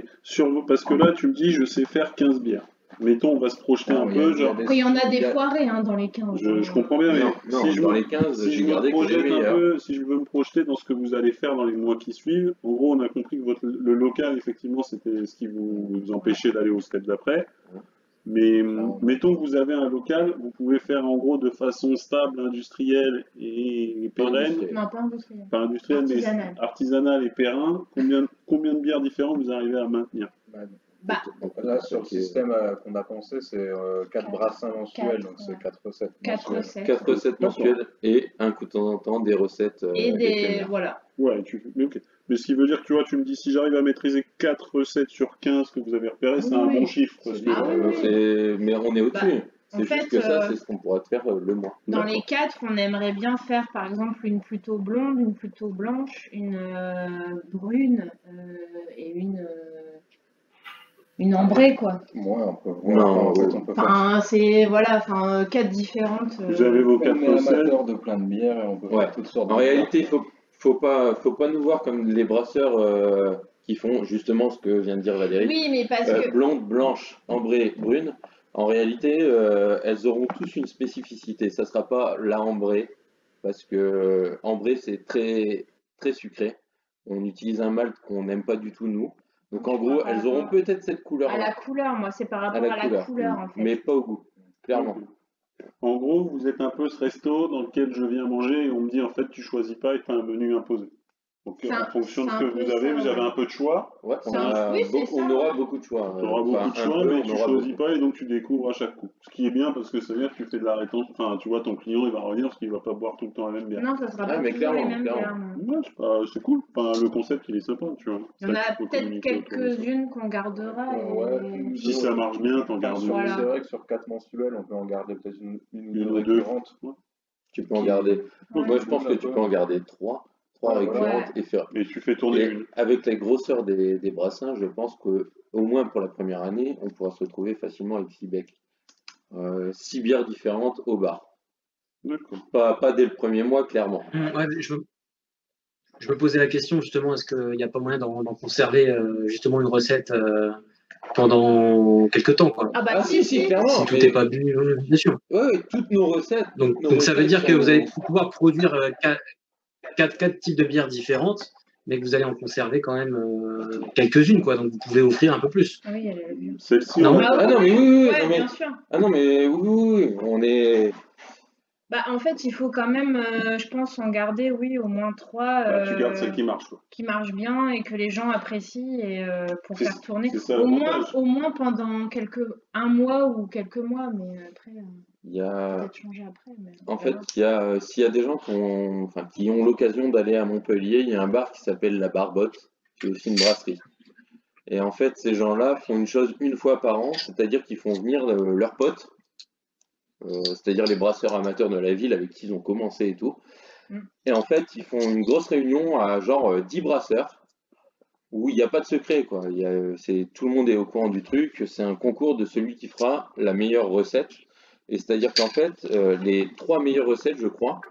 S1: Parce que là, tu me dis, je sais faire 15 bières. mettons, on va se projeter un peu.
S2: Après, il y en a des foirés dans les 15.
S1: Je comprends bien, mais
S4: dans les 15,
S1: si je
S4: gardé
S1: me projette
S4: que les
S1: un
S4: meilleurs.
S1: peu, si je veux me projeter dans ce que vous allez faire dans les mois qui suivent, en gros, on a compris que le local, effectivement, c'était ce qui vous empêchait d'aller au step d'après. Mais mettons que vous avez un local, vous pouvez faire en gros de façon stable, industrielle et pérenne.
S2: Non, pas industrielle.
S1: Pas industrielle, mais artisanale et pérenne. Combien de bières différentes vous arrivez à maintenir?
S3: Là, sur le système qu'on a pensé, c'est 4 brassins mensuels, donc c'est 4 recettes.
S2: 4 recettes.
S4: 4 recettes mensuelles et un coup de temps en temps des recettes.
S2: Voilà.
S1: Ouais, mais ce qui veut dire que tu vois, tu me dis si j'arrive à maîtriser 4 recettes sur 15 que vous avez repérées, c'est un bon chiffre.
S4: Mais on est au-dessus. C'est juste que ça, c'est ce qu'on pourra faire le mois.
S2: Dans les 4, on aimerait bien faire par exemple une plutôt blonde, une plutôt blanche, une brune et une ambrée, quoi.
S3: Ouais, on peut.
S2: Enfin, c'est 4 différentes.
S1: Vous avez vos 4
S3: amateurs de plein de bières et on peut faire toutes sortes de.
S4: En réalité, faut pas nous voir comme les brasseurs qui font justement ce que vient de dire Valérie.
S2: Oui, mais parce que
S4: blonde, blanche, ambrée, brune. En réalité, elles auront tous une spécificité. Ça sera pas la ambrée parce que ambrée c'est très très sucré. On utilise un malt qu'on n'aime pas du tout nous. Donc en gros, elles auront peut-être cette couleur.
S2: À la couleur, moi, c'est par rapport à la couleur, en fait.
S4: Mais pas au goût, clairement.
S1: En gros, vous êtes un peu ce resto dans lequel je viens manger et on me dit en fait tu choisis pas et tu as un menu imposé. Donc en fonction de ce que vous avez un peu de choix.
S4: Ouais, on aura beaucoup de choix.
S1: Tu auras beaucoup de choix, mais tu choisis pas et donc tu découvres à chaque coup. Ce qui est bien parce que ça veut dire que tu fais de la rétention. Enfin, tu vois, ton client il va revenir parce qu'il va pas boire tout le temps la même bière.
S2: Non, ça sera pas toujours les mêmes bières.
S1: Ouais, c'est cool. Enfin, le concept il est sympa, tu vois.
S2: Il y en a peut-être quelques-unes qu'on gardera.
S1: Si ça marche bien, t'en gardes une.
S3: C'est vrai que sur 4 mensuels, on peut en garder peut-être une ou deux récurrentes.
S4: Tu peux en garder. Moi, je pense que tu peux en garder 3 récurrentes et faire.
S1: Et tu fais tourner une.
S4: Avec la grosseur des brassins, je pense que au moins pour la première année, on pourra se retrouver facilement avec 6 becs. 6 bières différentes au bar. Pas dès le premier mois, clairement.
S6: Ouais, je me posais la question justement, est-ce qu'il n'y a pas moyen d'en conserver justement une recette pendant quelques temps, quoi.
S2: Ah bah si,
S4: clairement.
S6: Si tout n'est pas bu, bien sûr.
S4: Ouais, toutes nos recettes.
S6: Donc ça veut dire que vous allez pouvoir produire 4 types de bières différentes, mais que vous allez en conserver quand même quelques-unes, quoi. Donc vous pouvez offrir un peu plus.
S2: Ah oui, elle est bien.
S1: Celle-ci,
S6: non,
S4: mais oui,
S2: bien sûr.
S4: Ah non, mais oui, on est.
S2: Bah, en fait, il faut quand même, je pense, en garder, au moins 3.
S1: Tu gardes celle qui marche, quoi.
S2: Qui marche bien et que les gens apprécient et pour faire tourner.
S1: Ça,
S2: au moins pendant un mois ou quelques mois, mais après,
S4: il y a...
S2: peut-être changer après. Mais
S4: en fait, s'il y a des gens qui ont l'occasion d'aller à Montpellier, il y a un bar qui s'appelle La Barbotte, qui est aussi une brasserie. Et en fait, ces gens-là font une chose une fois par an, c'est-à-dire qu'ils font venir leurs potes. C'est-à-dire les brasseurs amateurs de la ville avec qui ils ont commencé et tout. Et en fait, ils font une grosse réunion à genre 10 brasseurs où il n'y a pas de secret, quoi. Tout le monde est au courant du truc. C'est un concours de celui qui fera la meilleure recette. Et c'est-à-dire qu'en fait, les 3 meilleures recettes, je crois,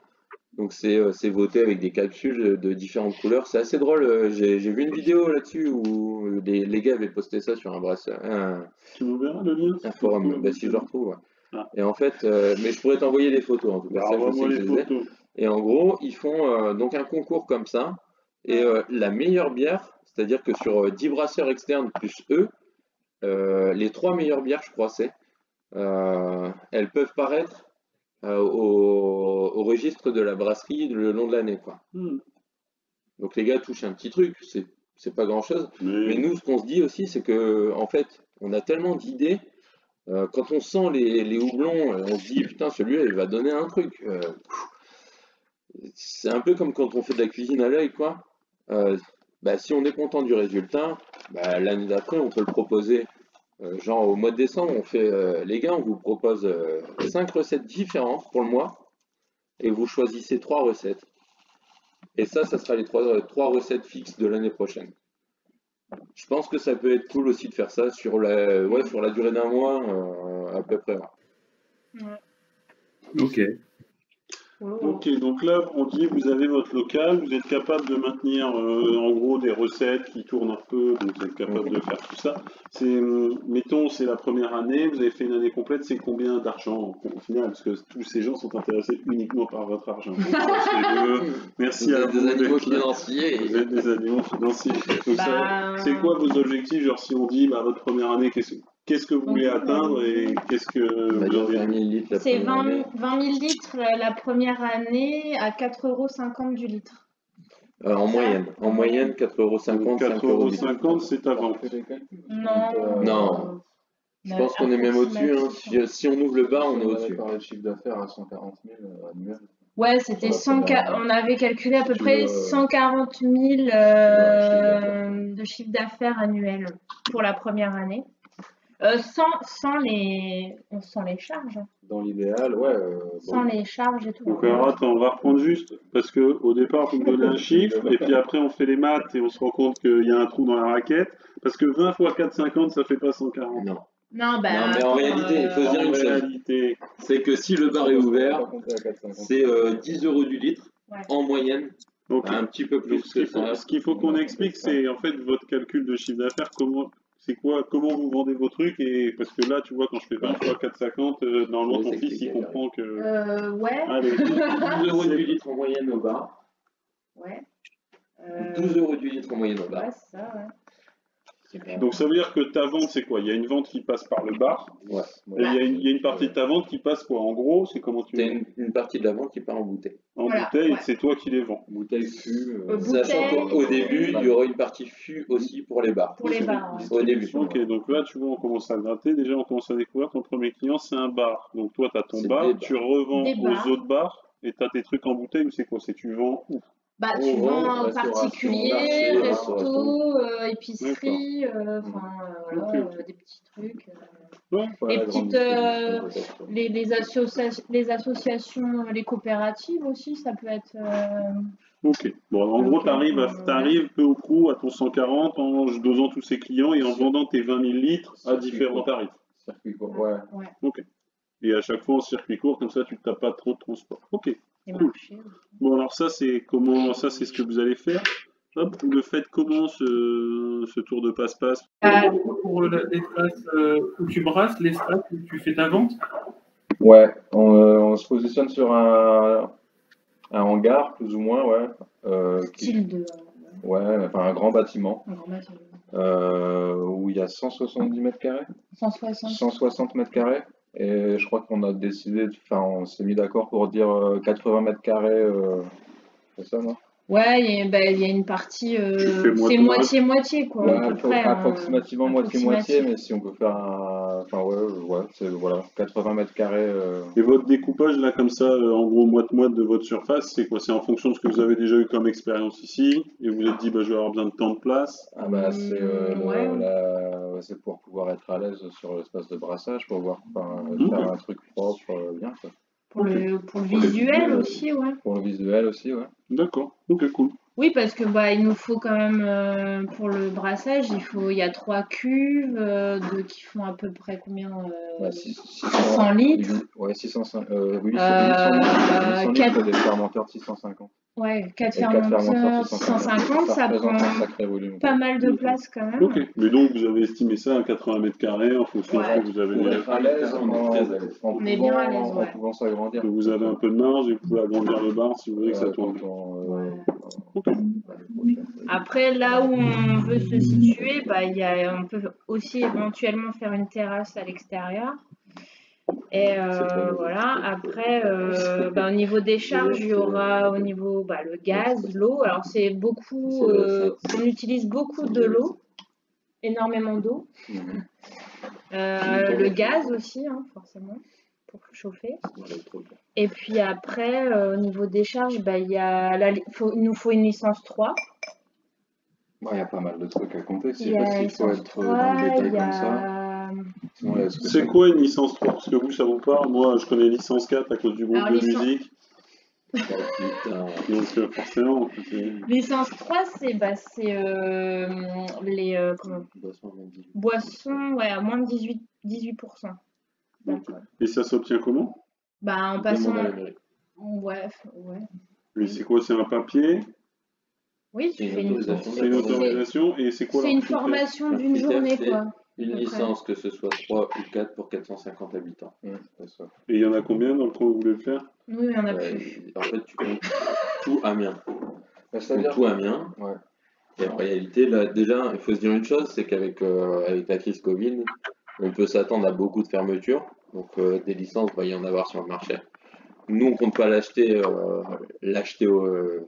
S4: donc c'est voté avec des capsules de différentes couleurs. C'est assez drôle. J'ai vu une vidéo là-dessus où les gars avaient posté ça sur un brasseur.
S1: Tu nous verras le lien?
S4: Un forum, si je le retrouve, ouais. Et en fait, mais je pourrais t'envoyer les photos en tout cas. Ça, je sais que je les ai. Et en gros, ils font donc un concours comme ça. Et la meilleure bière, c'est-à-dire que sur 10 brasseurs externes plus eux, les 3 meilleures bières, je crois, elles peuvent paraître au registre de la brasserie le long de l'année, quoi. Donc les gars touchent un petit truc, c'est pas grand-chose. Mais nous, ce qu'on se dit aussi, c'est que en fait, on a tellement d'idées. Quand on sent les houblons, on se dit putain, celui-là il va donner un truc. C'est un peu comme quand on fait de la cuisine à l'œil, quoi. Si on est content du résultat, l'année d'après on peut le proposer. Genre au mois de décembre, on fait les gars, on vous propose 5 recettes différentes pour le mois et vous choisissez 3 recettes. Et ça sera les 3 recettes fixes de l'année prochaine. Je pense que ça peut être cool aussi de faire ça sur la durée d'un mois, à peu près.
S5: Ok.
S1: Ok, donc là, on dit vous avez votre local, vous êtes capable de maintenir en gros des recettes qui tournent un peu, donc vous êtes capable de faire tout ça. Mettons, c'est la première année, vous avez fait une année complète, c'est combien d'argent au final? Parce que tous ces gens sont intéressés uniquement par votre argent. Merci à vous.
S4: Vous êtes des animaux financiers.
S1: Vous êtes des animaux financiers. Donc c'est quoi vos objectifs? Genre si on dit votre première année, qu'est-ce que vous voulez atteindre et qu'est-ce que vous avez?
S4: 20 000 litres.
S2: C'est 20 000 litres la première année à 4,50 € du litre.
S4: En moyenne 4,50 €.
S1: 4,50 €, c'est ta vente.
S4: Non. Je pense qu'on est même au-dessus. Hein. Si on ouvre le bar, on est au-dessus.
S3: On parlait de chiffre d'affaires à 140 000 annuel.
S2: Ouais, c'était on avait calculé à peu près 140 000 de chiffre d'affaires annuel pour la première année. Sans les charges.
S3: Dans l'idéal, ouais.
S2: Sans les charges et tout.
S1: Donc alors attends, on va reprendre juste, parce qu'au départ, vous me donnez un chiffre, et puis après on fait les maths et on se rend compte qu'il y a un trou dans la raquette, parce que 20 fois 4,50, ça fait pas 140.
S4: Non.
S2: Non,
S4: mais en réalité, il faut se dire une chose. C'est que si le bar est ouvert, c'est 10 € du litre, en moyenne.
S1: Okay.
S4: Un petit peu plus que ça.
S1: Ce qu'il faut qu'on explique, c'est en fait votre calcul de chiffre d'affaires, comment vous vendez vos trucs, et parce que là, tu vois, quand je fais 20 fois 4,50, normalement ton fils il comprend que.
S2: Ouais.
S1: Allez,
S4: 12 € du litre en moyenne au bar.
S2: Ouais.
S4: 12 € du litre en moyenne au bar.
S2: Ouais, c'est ça, ouais.
S1: Donc ça veut dire que ta vente, c'est quoi? Il y a une vente qui passe par le bar.
S4: Ouais.
S1: Et il y a une partie de ta vente qui passe quoi? En gros, c'est comment tu
S4: veux? Une partie de la vente qui part en bouteille.
S1: En bouteille, et c'est toi qui les vends.
S3: Bouteille fût.
S4: Sachant qu'au début, il y aura une partie fût aussi pour les bars.
S2: Pour les bars,
S4: au début.
S1: Ok, donc là, tu vois, on commence à gratter. Déjà, on commence à découvrir ton premier client, c'est un bar. Donc toi, tu as ton bar, tu revends aux autres bars, et tu as tes trucs en bouteille, ou c'est quoi? C'est tu vends où?
S2: Tu vends aux particuliers, resto, épicerie, des petits trucs. Les associations, les coopératives aussi, ça peut être.
S1: Ok. Bon, en gros, tu arrives peu au coup à ton 140 en dosant tous ces clients et en vendant tes 20 000 litres à différents tarifs.
S3: Circuit court, ouais.
S1: Ok. Et à chaque fois en circuit court, comme ça, tu ne tapes pas trop de transport. Ok. Cool. Bon, alors ça, c'est ce que vous allez faire. Hop, vous le faites comment ce tour de passe-passe?
S5: Pour l'espace où tu brasses, l'espace où tu fais ta vente?
S3: Ouais, on se positionne sur un hangar, plus ou moins, ouais.
S2: Style de.
S3: Ouais, enfin un grand bâtiment. Où il y a 170 mètres carrés. 160 mètres carrés. Et je crois qu'on a décidé, on s'est mis d'accord pour dire 80 mètres carrés, c'est ça, non?
S2: Ouais, il y a une partie, c'est moitié-moitié, quoi.
S3: Ouais, à peu près, approximativement moitié-moitié, mais si on peut faire voilà, 80 mètres carrés.
S1: Et votre découpage, là, comme ça, en gros, moite-moite de votre surface, c'est quoi? C'est en fonction de ce que vous avez déjà eu comme expérience ici, et vous vous êtes dit, je vais avoir besoin de tant de place?
S3: Ah c'est pour pouvoir être à l'aise sur l'espace de brassage, pour pouvoir faire un truc propre, bien, quoi.
S2: Pour le visuel aussi, ouais.
S3: Pour le visuel aussi, ouais.
S1: D'accord, ok, cool.
S2: Oui, parce que il nous faut quand même, pour le brassage, il y a 3 cuves qui font à peu près combien 600 litres.
S3: Ouais, 605. Oui, c'est 800 litres des fermenteurs de 650.
S2: Ouais, 4 fermenteurs 650, ça prend pas mal de place quand même.
S1: Ok, mais donc vous avez estimé ça à 80 mètres carrés en fonction de ce que vous avez
S3: déjà. À l'aise,
S2: on est bien à l'aise,
S3: en pouvant s'agrandir.
S1: Vous avez un peu de marge et vous pouvez agrandir le bar si vous voulez que ça tourne.
S2: Après, là où on veut se situer, on peut aussi éventuellement faire une terrasse à l'extérieur. Et voilà, après, au niveau des charges, il y aura au niveau le gaz, l'eau. Alors, c'est beaucoup, on utilise beaucoup de l'eau, énormément d'eau. Le gaz aussi, forcément, pour chauffer. Et puis après, au niveau des charges, il nous faut une licence 3.
S3: Il y a pas mal de trucs à compter. C'est parce qu'il faut être dans le détail comme ça.
S1: C'est quoi une licence 3? Parce que vous, ça vous parle. Moi, je connais licence 4 à cause du groupe de musique. Donc, forcément.
S2: Licence 3, c'est les boissons à moins de 18%.
S1: Et ça s'obtient comment?
S2: En passant. Ouais.
S1: Mais c'est quoi? C'est un papier?
S2: Oui, tu fais une
S1: autorisation. Et c'est quoi?
S2: C'est une formation d'une journée, quoi.
S4: Une licence, que ce soit 3 ou 4 pour 450 habitants.
S1: Et il y en a combien dans le coin où vous voulez le faire?
S2: Oui, il y en a plus.
S4: En fait, tu comptes tout Amiens. Tout Amiens. Ouais. Et en réalité, là, déjà, il faut se dire une chose, c'est qu'avec avec la crise Covid, on peut s'attendre à beaucoup de fermetures. Donc des licences, il va y en avoir sur le marché. Nous, on compte pas l'acheter sur le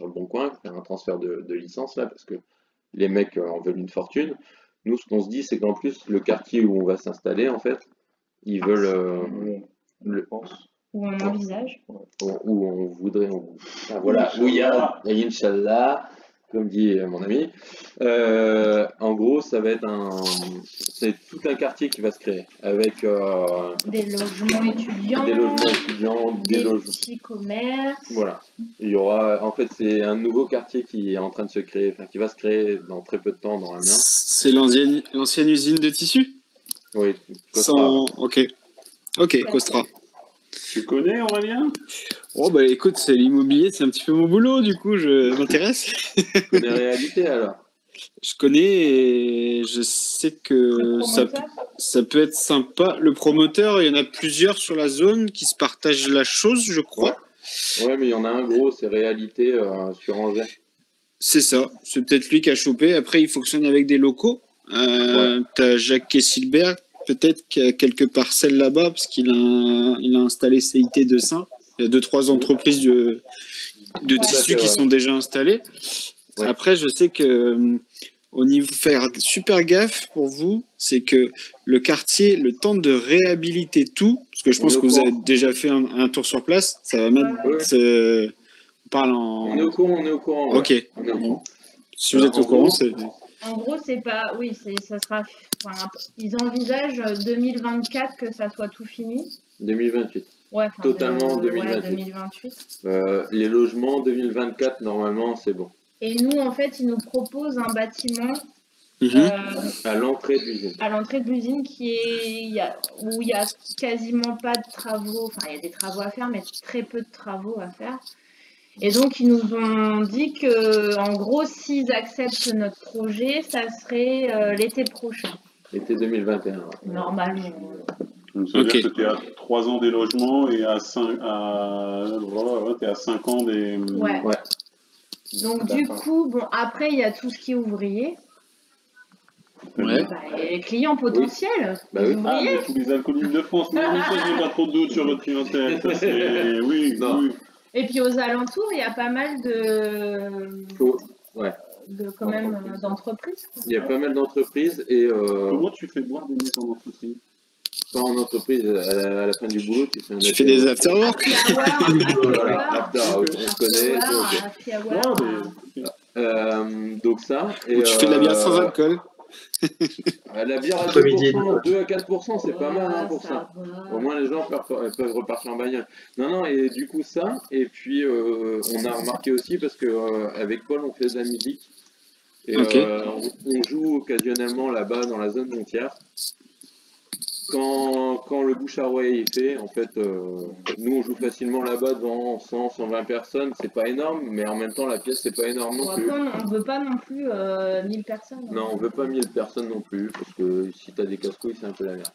S4: Bon Coin, faire un transfert de licence là, parce que les mecs en veulent une fortune. Nous, ce qu'on se dit, c'est qu'en plus, le quartier où on va s'installer, en fait, ils veulent
S2: Où on envisage.
S4: Où on voudrait. Voilà, où il y a Inch'Allah, comme dit mon ami. En gros, ça va être c'est tout un quartier qui va se créer avec
S2: des logements étudiants,
S4: des
S2: petits commerces.
S4: Voilà. Il y aura, en fait, c'est un nouveau quartier qui est en train de se créer, enfin qui va se créer dans très peu de temps dans Amiens.
S7: C'est l'ancienne usine de tissus?
S4: Oui.
S7: Ok, Costra.
S1: Tu connais, Aurélien?
S7: Oh bah écoute, c'est l'immobilier, c'est un petit peu mon boulot, du coup je m'intéresse.
S4: Tu connais la réalité alors?
S7: Je connais et je sais que ça peut être sympa. Le promoteur, il y en a plusieurs sur la zone qui se partagent la chose, je crois.
S4: Ouais, mais il y en a un gros, c'est réalité sur Angers.
S7: C'est ça, c'est peut-être lui qui a chopé. Après, il fonctionne avec des locaux. T'as Jacques Kessilberg, peut-être, qui a quelques parcelles là-bas, parce qu'il a installé CIT de Saint. Il y a 2-3 entreprises de tissus qui sont déjà installées. Ouais. Après, je sais que au niveau faire super gaffe pour vous, c'est que le quartier, le temps de réhabiliter tout, parce que je pense que vous avez déjà fait un tour sur place, ça va mettre. On parle en.
S4: On est au courant.
S7: Ok. Bon. Si vous êtes au courant, c'est.
S2: En gros, c'est pas. Oui, ça sera. Enfin, ils envisagent 2024 que ça soit tout fini.
S4: 2028.
S2: Ouais,
S4: totalement 2028. Les logements 2024, normalement, c'est bon.
S2: Et nous, en fait, ils nous proposent un bâtiment
S4: à l'entrée de l'usine.
S2: À l'entrée de l'usine où il y a quasiment pas de travaux. Enfin, il y a des travaux à faire, mais très peu de travaux à faire. Et donc, ils nous ont dit que, en gros, s'ils acceptent notre projet, ça serait l'été prochain.
S4: L'été 2021. Ouais.
S2: Normalement.
S1: Donc, ça veut dire que tu es à 3 ans des logements et à 5 ans des.
S2: Ouais. Donc, du coup, bon, après, il y a tout ce qui est ouvrier.
S7: Ouais.
S2: Les clients potentiels.
S1: Bah oui. Mais tous les alcooliques de France. Mais ça, j'ai pas trop de doute sur votre clientèle. Oui.
S2: Et puis, aux alentours, il y a pas mal d'entreprises.
S4: Il y a pas mal d'entreprises et.
S1: Comment tu fais boire des mecs en entreprise?
S4: Pas en entreprise, à la fin du boulot,
S7: tu fais des after-work.
S4: On connaît. Donc ça.
S7: Et tu fais de la bière sans alcool.
S4: La bière à 2%, 2 à 4%, c'est pas mal hein, pour ça. Au moins les gens peuvent repartir en bagnole. Non, et du coup ça. Et puis on a remarqué aussi parce que avec Paul on fait de la musique. Et on joue occasionnellement là-bas dans la zone montière. Quand le bouche à oreille est fait, en fait, nous on joue facilement là-bas devant 100, 120 personnes, c'est pas énorme, mais en même temps la pièce c'est pas énorme non plus.
S2: On veut pas non plus 1000 personnes.
S4: Non, on veut pas 1000 personnes non plus, parce que si t'as des casse-couilles, c'est un peu la merde.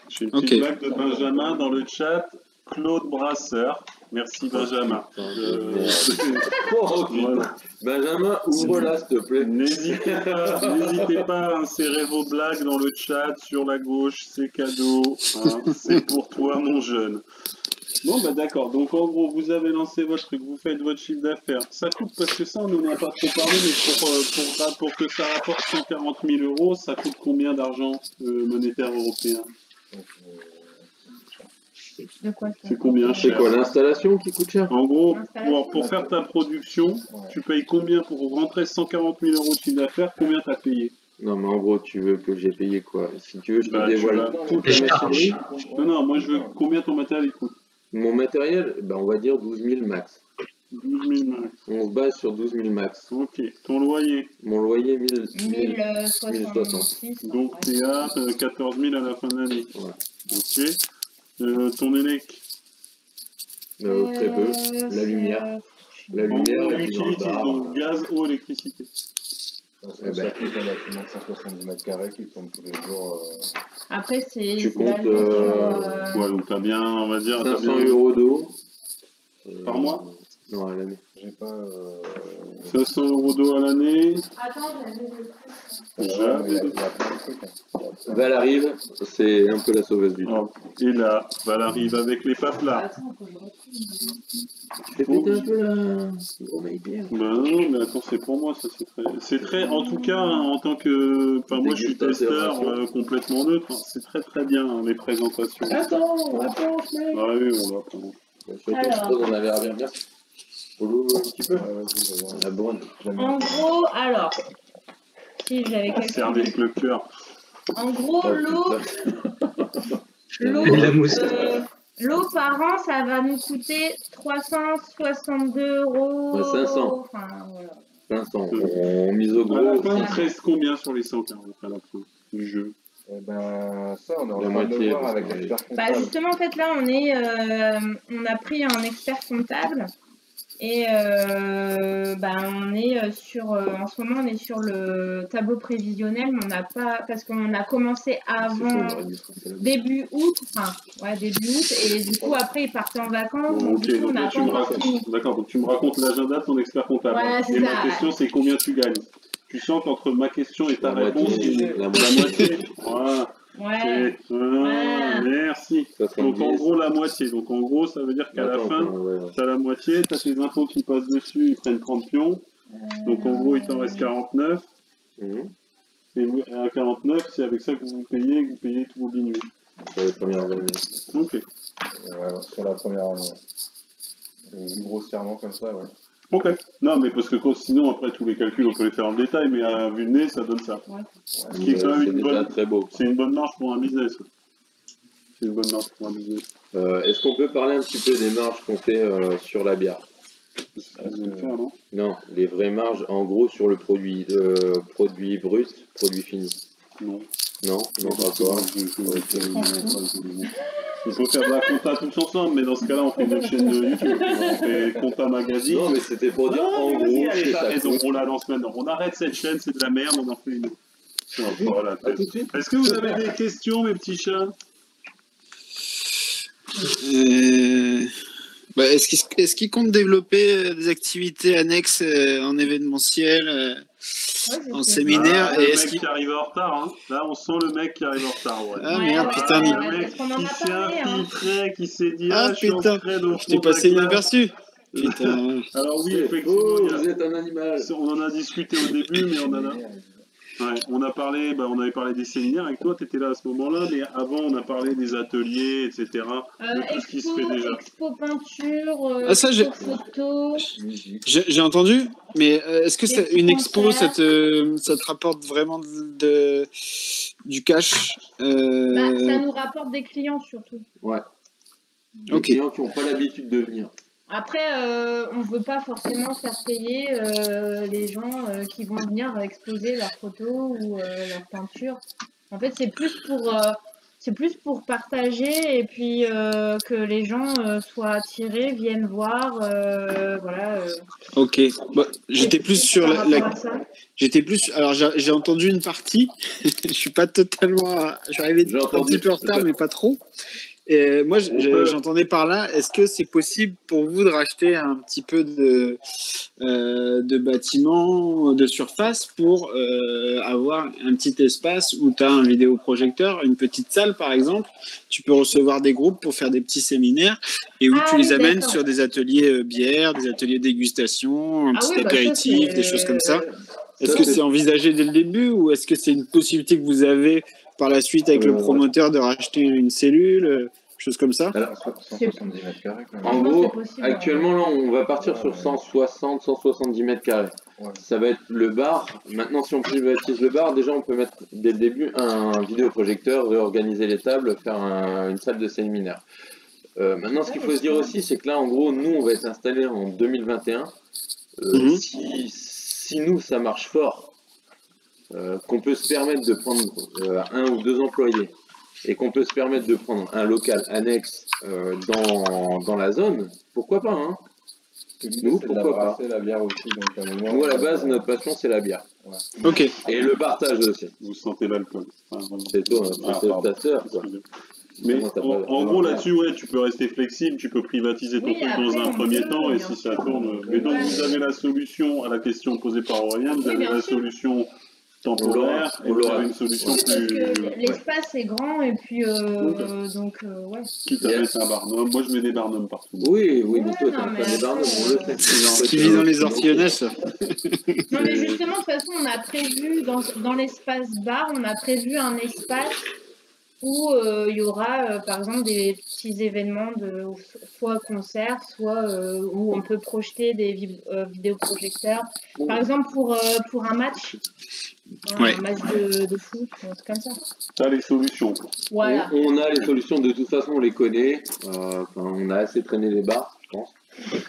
S1: J'ai une petite blague de Benjamin dans le chat. Claude Brasseur. Merci Benjamin.
S4: Benjamin, ouvre-la s'il te plaît.
S1: N'hésitez pas à insérer vos blagues dans le chat sur la gauche, c'est cadeau. Hein, c'est pour toi mon jeune. Bon bah d'accord, donc en gros vous avez lancé votre truc, vous faites votre chiffre d'affaires. Ça coûte, parce que ça on n'en a pas trop parlé, mais pour que ça rapporte 140 000 €, ça coûte combien d'argent monétaire européen? C'est combien cher?
S4: C'est quoi l'installation qui coûte cher?
S1: En gros, pour faire ta production, tu payes combien pour rentrer 140 000 € de chiffre d'affaires? Combien t'as payé?
S4: Non, mais en gros, tu veux que j'ai payé quoi? Si tu veux, je te dévoile toute la machinerie.
S1: Non, moi je veux combien ton matériel coûte?
S4: Mon matériel, on va dire 12 000 max.
S1: 12 000 max.
S4: On se base sur 12 000 max.
S1: Ok. Ton loyer?
S4: Mon loyer, 1060.
S1: Donc tu es à 14 000 à la fin de l'année.
S4: Ouais.
S1: Ok. Ton élec?
S4: Très peu. La lumière. La lumière,
S1: On
S4: et puis dans le
S1: utilise
S4: bar.
S1: donc gaz, eau, électricité.
S3: C'est ça qui est un bâtiment de 170 mètres carrés qui tourne tous les jours.
S2: Après, c'est.
S4: Tu
S2: c'est la
S4: comptes,
S2: limite,
S1: Ouais, donc t'as bien, on va dire,
S4: 500 € d'eau.
S1: par mois.
S4: Non, à l'année.
S3: J'ai pas.
S1: 500 € d'eau à l'année.
S2: Attends, j'avais le truc.
S1: Déjà.
S3: Il y a plein de trucs.
S4: Val arrive, c'est un peu la sauveuse du temps.
S1: Et là, Val arrive avec les papes là.
S2: Attends, faut que je retrouve.
S4: Tu fais péter un peu la. Oh my God.
S1: Ben non, mais attends, c'est pour moi, ça c'est très. C'est très, en tout cas, hein, en tant que. Enfin, moi je suis testeur complètement neutre, hein, c'est très très bien hein, les présentations.
S4: Attends, mec.
S1: Ah oui, on va prendre.
S4: Alors. On avait bien bien. Polo un petit peu. La bonne.
S2: En gros, alors. Si j'avais
S1: C'est avec le cœur.
S2: En gros,
S4: Oh,
S2: l'eau par an, ça va nous coûter 362 €.
S4: Ouais, 500.
S2: Enfin, voilà.
S4: 500. On mise au
S1: À la
S4: gros.
S1: fin, il te reste combien sur les 140 à la fin du jeu?
S3: Eh ben, ça, on est en
S4: La
S3: train de
S4: moitié,
S3: le voir
S4: parce
S3: avec
S4: qu'on est-
S3: l'expert
S2: Bah
S3: comptable.
S2: justement, en fait, là, on a pris un expert comptable et on est sur, en ce moment, on est sur le tableau prévisionnel, mais on n'a pas, parce qu'on a commencé avant début août, début août, et du coup, après, il partait en vacances,
S1: Bon,
S2: donc
S1: ok,
S2: du coup, on
S1: donc
S2: n'a
S1: là,
S2: pas encore fini.
S1: d'accord, donc tu me racontes l'agenda de ton expert comptable.
S2: Voilà, c'est
S1: Et ma
S2: ça.
S1: question, c'est combien tu gagnes? Tu sens qu'entre ma question et ta
S4: La
S1: réponse,
S4: moitié,
S1: c'est
S4: la
S1: la
S4: moitié.
S1: moitié. Voilà.
S2: Ouais.
S1: Voilà, merci.
S4: 70.
S1: Donc en gros, la moitié. Donc en gros, ça veut dire qu'à la
S4: Attends,
S1: fin,
S4: ouais.
S1: tu as la moitié, tu as tes impôts qui passent dessus, ils prennent 30 pions. Donc en gros, il t'en reste 49.
S4: Mhm.
S1: Et vous, à 49, c'est avec ça que vous payez tous vos billets.
S4: Sur les premières années.
S1: Ok.
S3: Sur la première année. Grossièrement comme ça, ouais.
S1: Ok. Non, mais parce que sinon, après, tous les calculs, on peut les faire en détail, mais à vue de nez, ça donne ça.
S2: Ouais.
S1: Ce qui est quand même
S4: C'est
S1: une
S4: déjà
S1: bonne,
S4: très beau.
S1: c'est une bonne marge pour un business. C'est une bonne marge pour un business.
S4: Est-ce qu'on peut parler un petit peu des marges qu'on fait sur la bière?
S1: C'est ce que vous allez faire, non?
S4: Non, les vraies marges, en gros, sur le produit brut, produit fini.
S1: Non.
S4: Non, non, pas toi.
S1: Il faut faire de la compta tous ensemble, mais dans ce cas-là, on fait une chaîne de YouTube. On fait compta magazine.
S4: Non, mais c'était pour dire, en
S1: Non,
S4: gros,
S1: allez,
S4: c'est
S1: t'as
S4: ça.
S1: raison, on la lance maintenant. On arrête cette chaîne, c'est de la merde, on en fait une. Voilà,
S4: À tout de suite.
S1: est-ce que vous avez des questions, mes petits chats?
S7: Est-ce qu'ils comptent développer des activités annexes en événementiel, en séminaire
S1: Le
S7: et est-ce
S1: mec
S7: qu'ils...
S1: qui arrive en retard, hein. Là, on sent le mec qui arrive en retard, ouais.
S7: Ah merde, putain,
S1: Le
S2: parce
S1: mec
S2: qu'on en
S1: qui
S2: a
S1: s'est
S2: parlé, hein.
S1: infiltré, qui s'est dit
S7: Ah,
S1: je suis
S7: putain,
S1: entré dans le
S7: je t'ai
S1: fond de la
S7: passé
S1: classe.
S7: inaperçu. Putain.
S1: Alors oui,
S4: Oh,
S1: effectivement,
S4: vous êtes un animal.
S1: on en a discuté au début, mais on en a... Ouais, on avait parlé des séminaires avec toi, tu étais là à ce moment-là, mais avant on a parlé des ateliers, etc. De tout ce qui se fait déjà.
S2: Expo peinture,
S7: Ah, ça,
S2: expo photo.
S7: J'ai entendu, mais est-ce que
S2: Des
S7: c'est
S2: petits
S7: une expo,
S2: concerts.
S7: ça te rapporte vraiment du cash
S2: Ça nous rapporte des clients surtout.
S4: Ouais. Les
S7: Ok.
S4: clients qui n'ont pas l'habitude de venir.
S2: Après, on ne veut pas forcément faire payer les gens qui vont venir exposer leurs photos ou leurs peintures. En fait, c'est plus pour partager et puis que les gens soient attirés, viennent voir. Voilà.
S7: Ok. Bah, j'étais plus sur
S2: Par rapport à ça.
S7: J'étais plus. Alors j'ai entendu une partie. Je suis pas totalement. Je suis arrivé
S4: J'ai
S7: un
S4: entendu.
S7: petit peu en retard, mais pas trop. Et moi, j'entendais par là. Est-ce que c'est possible pour vous de racheter un petit peu de bâtiments, de surface pour avoir un petit espace où tu as un vidéoprojecteur, une petite salle par exemple. Tu peux recevoir des groupes pour faire des petits séminaires et où
S2: Ah
S7: tu
S2: oui,
S7: les amènes
S2: d'accord.
S7: sur des ateliers bière, des ateliers dégustation, un
S2: Ah
S7: petit
S2: oui, bah ça,
S7: apéritif,
S2: c'est-
S7: des choses comme ça. Est-ce
S4: Ça,
S7: que
S4: c'est-
S7: c'est envisagé dès le début ou est-ce que c'est une possibilité que vous avez par la suite avec le promoteur de racheter une cellule, chose comme ça?
S4: Alors,
S3: 170 mètres carrés quand même.
S4: en
S2: Non,
S4: gros,
S2: c'est possible,
S4: actuellement, là, on va partir sur 160, 170 mètres carrés.
S3: Ouais.
S4: Ça va être le bar. Maintenant, si on privatise le bar, déjà, on peut mettre dès le début un vidéoprojecteur, réorganiser les tables, faire une salle de séminaire. Maintenant, ce qu'il faut se dire aussi, c'est que là, en gros, nous, on va être installés en 2021.
S7: Mhm.
S4: Si nous, ça marche fort, qu'on peut se permettre de prendre 1 ou 2 employés, et qu'on peut se permettre de prendre un local annexe dans la zone, pourquoi pas, hein? Nous, pourquoi pas.
S3: La bière aussi, donc à un moment,
S4: nous, à la base, notre passion, c'est la bière.
S3: Ouais.
S7: Ok.
S4: Et le partage aussi.
S1: Vous sentez l'alcool.
S4: C'est toi, c'est ta sœur, quoi.
S1: Mais en gros, là-dessus, ouais, tu peux rester flexible, tu peux privatiser ton truc dans un premier temps, et si ça tourne. Mais donc, vous avez la solution à la question posée par Aurélien, vous avez la solution temporaire, et vous avez une solution plus.
S2: L'espace est grand, et puis donc, ouais.
S1: Quitte à mettre un barnum. Moi, je mets des barnums partout.
S4: Oui, mais toi, t'as pas des barnums, on le sait.
S7: Qui vit dans les Ortillonnaises.
S2: Non, mais justement, de toute façon, on a prévu, dans l'espace bar, on a prévu un espace où il y aura, par exemple, des petits événements, soit concerts, soit où on peut projeter des vidéoprojecteurs. Par exemple, pour un match, un match de foot, un truc comme ça.
S1: T'as les solutions.
S2: Voilà.
S4: On a les solutions, de toute façon, on les connaît. On a assez traîné les bars, je pense.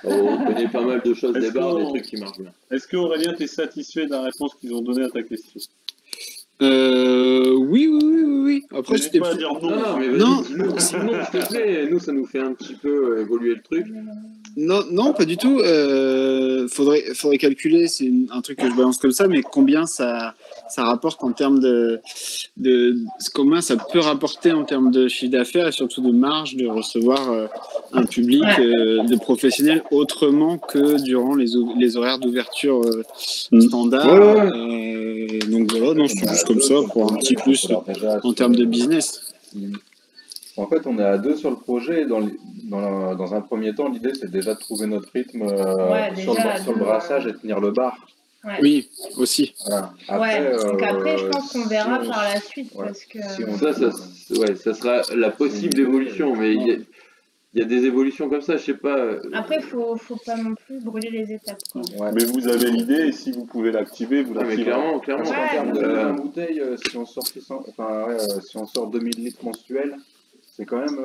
S4: On connaît pas mal de choses des bars, des trucs qui marchent bien.
S1: Est-ce que Aurélien, tu es satisfait de la réponse qu'ils ont donnée à ta question?
S7: Oui. Après, c'était
S1: pas à dire non.
S4: Non, mais
S7: non.
S4: Nous, s'il te plaît, nous, ça nous fait un petit peu évoluer le truc.
S7: Non, pas du tout. Faudrait calculer, c'est un truc que je balance comme ça, mais combien ça rapporte en termes de combien ça peut rapporter en termes de chiffre d'affaires et surtout de marge de recevoir un public de professionnels autrement que durant les horaires d'ouverture standard. Donc voilà, non, c'est juste comme ça pour un petit plus en termes de business.
S3: En fait, on est à 2 sur le projet. Dans un premier temps, l'idée, c'est déjà de trouver notre rythme sur le brassage et tenir le bar.
S2: Ouais.
S7: Oui, aussi.
S3: Voilà.
S2: Donc après, je pense qu'on verra par la suite. Parce que...
S4: ça sera la possible évolution. Mais il y a des évolutions comme ça, je sais pas.
S2: Après, faut pas non plus brûler les étapes.
S1: Ouais. Mais vous avez l'idée, et si vous pouvez l'activer, vous l'activez.
S4: Clairement.
S3: Parce qu'en termes de bouteille, si on sort 2000 litres mensuels, c'est quand même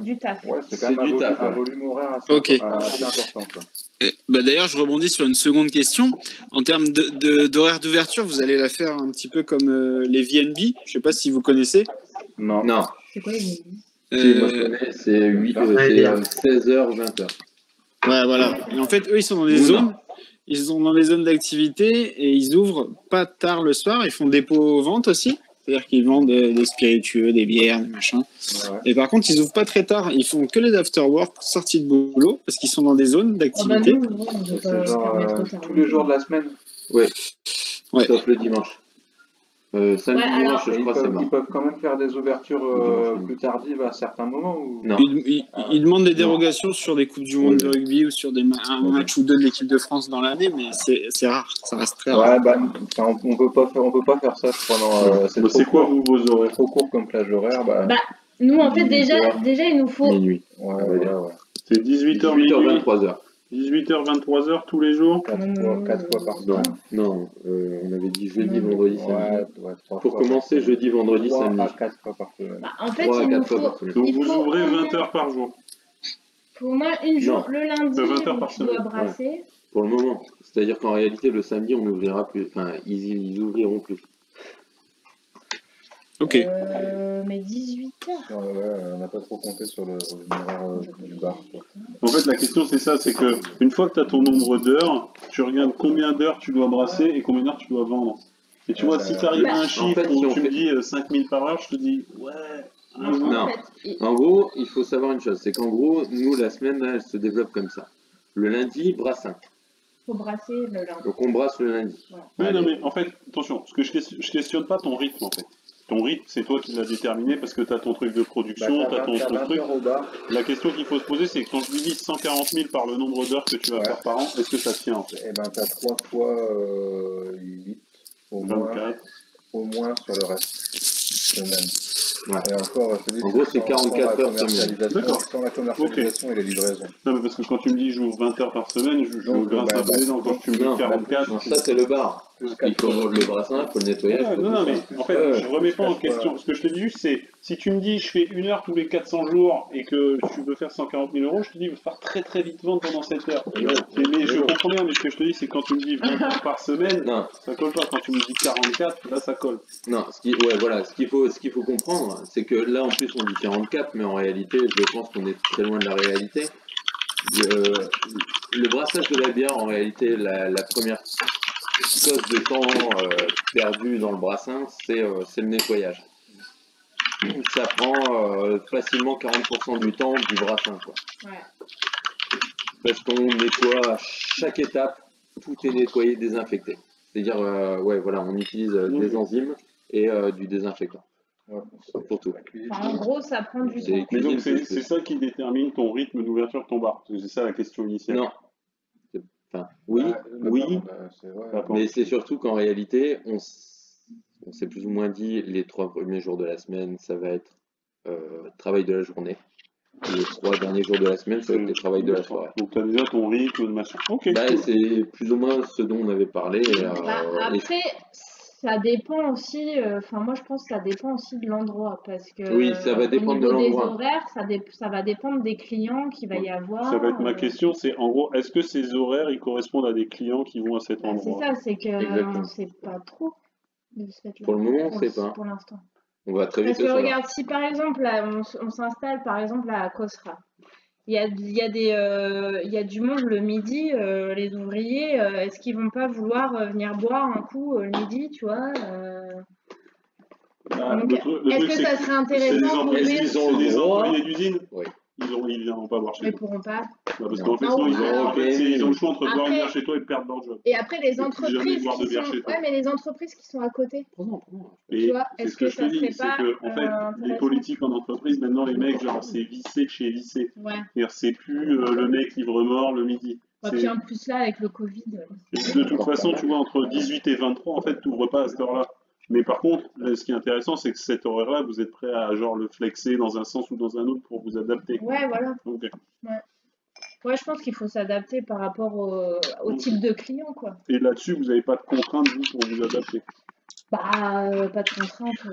S2: du taf.
S3: Ouais, c'est quand même un volume horaire assez important. Quoi.
S7: D'ailleurs, je rebondis sur une seconde question. En termes d'horaire d'ouverture, vous allez la faire un petit peu comme les VNB. Je ne sais pas si vous connaissez.
S4: Non.
S2: C'est quoi les VNB?
S4: Moi, je connais, c'est 16h, 20h.
S7: Ouais, voilà. Et en fait, eux, ils sont dans des zones. Ils sont dans des zones d'activité et ils ouvrent pas tard le soir. Ils font dépôt-vente aussi. C'est-à-dire qu'ils vendent des spiritueux, des bières, des machins. Ouais. Et par contre, ils ouvrent pas très tard. Ils font que les after-work, sorties de boulot, parce qu'ils sont dans des zones d'activité.
S3: C'est genre tous les jours de la semaine.
S4: Ouais. Sauf le dimanche. Samedi, dimanche, je crois, c'est
S3: ils peuvent quand même faire des ouvertures plus tardives à certains moments ou...
S7: Non. Ils demandent des dérogations sur des Coupes du Monde de rugby ou sur un match ou deux de l'équipe de France dans l'année, mais c'est rare, ça reste très rare.
S3: On peut pas faire ça pendant...
S1: c'est quoi vos horaires?
S3: Trop court comme plage horaire.
S2: Nous, en fait, déjà, il nous faut...
S4: Minuit.
S3: Ouais.
S1: C'est 18h,
S4: 23h.
S1: 18h, 23h tous les jours?
S3: 4 fois par semaine.
S4: Non, on avait dit jeudi, vendredi, samedi. Pour commencer,
S3: par
S4: jeudi, vendredi, samedi.
S3: 4 fois par semaine.
S2: En fait, il nous faut...
S1: Donc vous ouvrez 20 heures par jour?
S2: Pour moi, le lundi, tu dois brasser.
S4: Ouais. Pour le moment. C'est-à-dire qu'en réalité, le samedi, on ouvrira plus. Enfin, ils ouvriront plus.
S7: Ok.
S2: Mais 18h.
S3: On n'a pas trop compté sur le horaire du bar.
S1: En fait, la question, c'est ça, c'est que une fois que tu as ton nombre d'heures, tu regardes combien d'heures tu dois brasser et combien d'heures tu dois vendre. Et tu vois, si tu arrives à un chiffre où tu me dis 5000 par heure, je te dis,
S4: Non. En gros, il faut savoir une chose, c'est qu'en gros, nous, la semaine, là, elle se développe comme ça. Le lundi, brassin.
S2: Faut brasser le lundi.
S4: Donc on brasse le lundi.
S1: Ouais. Non, mais en fait, attention, parce que je questionne pas ton rythme, en fait. Ton rythme, c'est toi qui l'as déterminé parce que tu as ton truc de production, tu as ton truc. La question qu'il faut se poser, c'est que quand je divise 140 000 par le nombre d'heures que tu vas faire par an, est-ce que ça tient en fait?
S3: Eh ben, tu as 3 fois 8, au moins sur le reste. Le même.
S4: Ouais.
S3: Et encore,
S4: en gros, c'est 44 heures semaine.
S3: D'accord. Sans la commercialisation et les livraisons.
S1: Non, mais parce que quand tu me dis j'ouvre 20 heures par semaine, je grince un peu les dents. Quand tu me dis 44.
S4: Non, ça, c'est le bar. Il faut le brassin, il faut le nettoyage.
S1: Non, mais en fait, je remets pas en question. Ce que je te dis juste, c'est si tu me dis je fais 1 heure tous les 400 jours et que tu veux faire 140 000 €, je te dis il va falloir très très vite vendre pendant 7 heures. Mais je comprends bien, mais ce que je te dis, c'est quand tu me dis 20 heures par semaine, ça colle pas. Quand tu me dis 44, là ça colle.
S4: Non, ce qu'il faut comprendre, c'est que là, en plus, on dit 40 caps, mais en réalité, je pense qu'on est très loin de la réalité. Le brassage de la bière, en réalité, la première cause de temps perdu dans le brassin, c'est le nettoyage. Ça prend facilement 40% du temps du brassin, quoi. Ouais. Parce qu'on nettoie à chaque étape, tout est nettoyé, désinfecté. C'est-à-dire, voilà, on utilise des enzymes et du désinfectant. Ouais, pour tout.
S2: Enfin, en gros, ça prend du temps.
S1: Mais donc, c'est ça qui détermine ton rythme d'ouverture de ton bar. C'est ça la question initiale.
S4: Non. Enfin, oui, mais c'est surtout qu'en réalité, on s'est plus ou moins dit les 3 premiers jours de la semaine, ça va être travail de la journée. Et les 3 derniers jours de la semaine, ça va être le travail de la soirée.
S1: Donc tu as déjà ton rythme de machin. Ok.
S4: C'est plus ou moins ce dont on avait parlé.
S2: Après, ça dépend aussi, moi je pense que ça dépend aussi de l'endroit, parce que
S4: oui, ça va dépendre de l'endroit.
S2: Des horaires, ça va dépendre des clients qu'il va y avoir.
S1: Ça va être ma question, c'est en gros, est-ce que ces horaires, ils correspondent à des clients qui vont à cet endroit?
S2: C'est ça, c'est qu'on ne sait pas trop de ce fait-là.
S4: Pour le moment, on ne sait pas.
S2: Pour l'instant.
S4: On va très vite.
S2: Parce que regarde, si par exemple, là, on s'installe par exemple à Cosra, il y a du monde le midi, les ouvriers, est-ce qu'ils vont pas vouloir venir boire un coup le midi, tu vois est-ce que ça serait intéressant d'ouvrir?
S1: Est-ce qu'ils ont des ouvriers d'usine?
S4: Oui.
S1: Ils ne viendront pas boire chez toi.
S2: Ils pourront pas.
S1: Parce qu'en fait, ils ont le choix entre boire une bière chez toi et perdre leur job.
S2: Et après, les entreprises qui sont... Ouais, mais les entreprises qui sont à côté.
S1: Tu vois, est-ce que ça serait pas... En fait, les politiques en entreprise, maintenant, les mecs, genre, c'est vissé chez vissé. Ouais. C'est plus le mec livremort le midi.
S2: Et puis en plus là, avec le Covid...
S1: De toute façon, tu vois, entre 18 et 23, en fait, tu n'ouvres pas à cette heure-là. Mais par contre, ce qui est intéressant, c'est que cet horaire-là, vous êtes prêt à genre le flexer dans un sens ou dans un autre pour vous adapter.
S2: Ouais, voilà.
S1: Okay.
S2: Ouais, je pense qu'il faut s'adapter par rapport au type de client, quoi.
S1: Et là-dessus, vous n'avez pas de contraintes, vous, pour vous adapter?
S2: Pas de contraintes.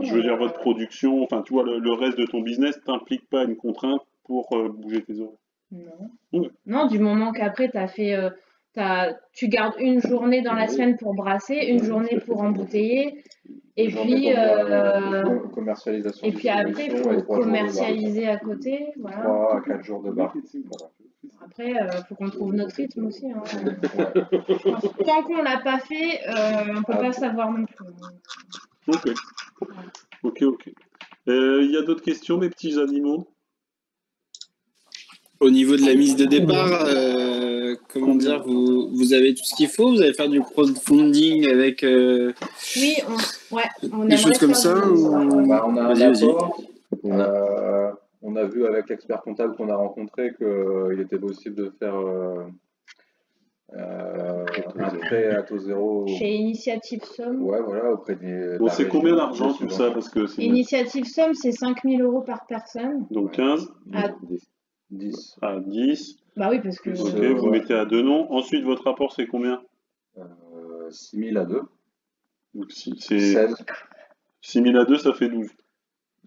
S1: Je veux dire, votre production, enfin, tu vois, le reste de ton business t'implique pas une contrainte pour bouger tes horaires?
S2: Non. Ouais. Non, du moment qu'après, tu as fait... tu gardes une journée dans la semaine pour brasser, une journée pour embouteiller, et puis
S3: commercialisation.
S2: Et puis après, il faut commercialiser à côté. Voilà.
S3: 3 à 4 jours de bar.
S2: Après, il faut qu'on trouve notre rythme aussi. Hein. Tant qu'on l'a pas fait, on ne peut pas savoir non plus.
S1: Ok. Il y a d'autres questions, mes petits animaux?
S7: Au niveau de la mise de départ, comment dire, vous avez tout ce qu'il faut? Vous allez faire du crowdfunding avec
S2: oui, on
S7: des choses comme ça
S3: on a un rapport. On a vu avec l'expert comptable qu'on a rencontré qu'il était possible de faire un prêt à taux zéro.
S2: Chez Initiative Somme.
S3: Ouais, voilà, auprès des.
S1: Bon, c'est combien d'argent tout ça? Parce que
S2: Initiative Somme, c'est 5 000 € par personne.
S1: Donc 15
S3: 10.
S1: À 10.
S2: Bah oui, parce que...
S1: Ok, vous mettez à 2 noms. Ensuite, votre rapport, c'est combien?
S3: 6 000 à 2.
S1: Donc, c'est 16. 6 000 à 2, ça fait 12.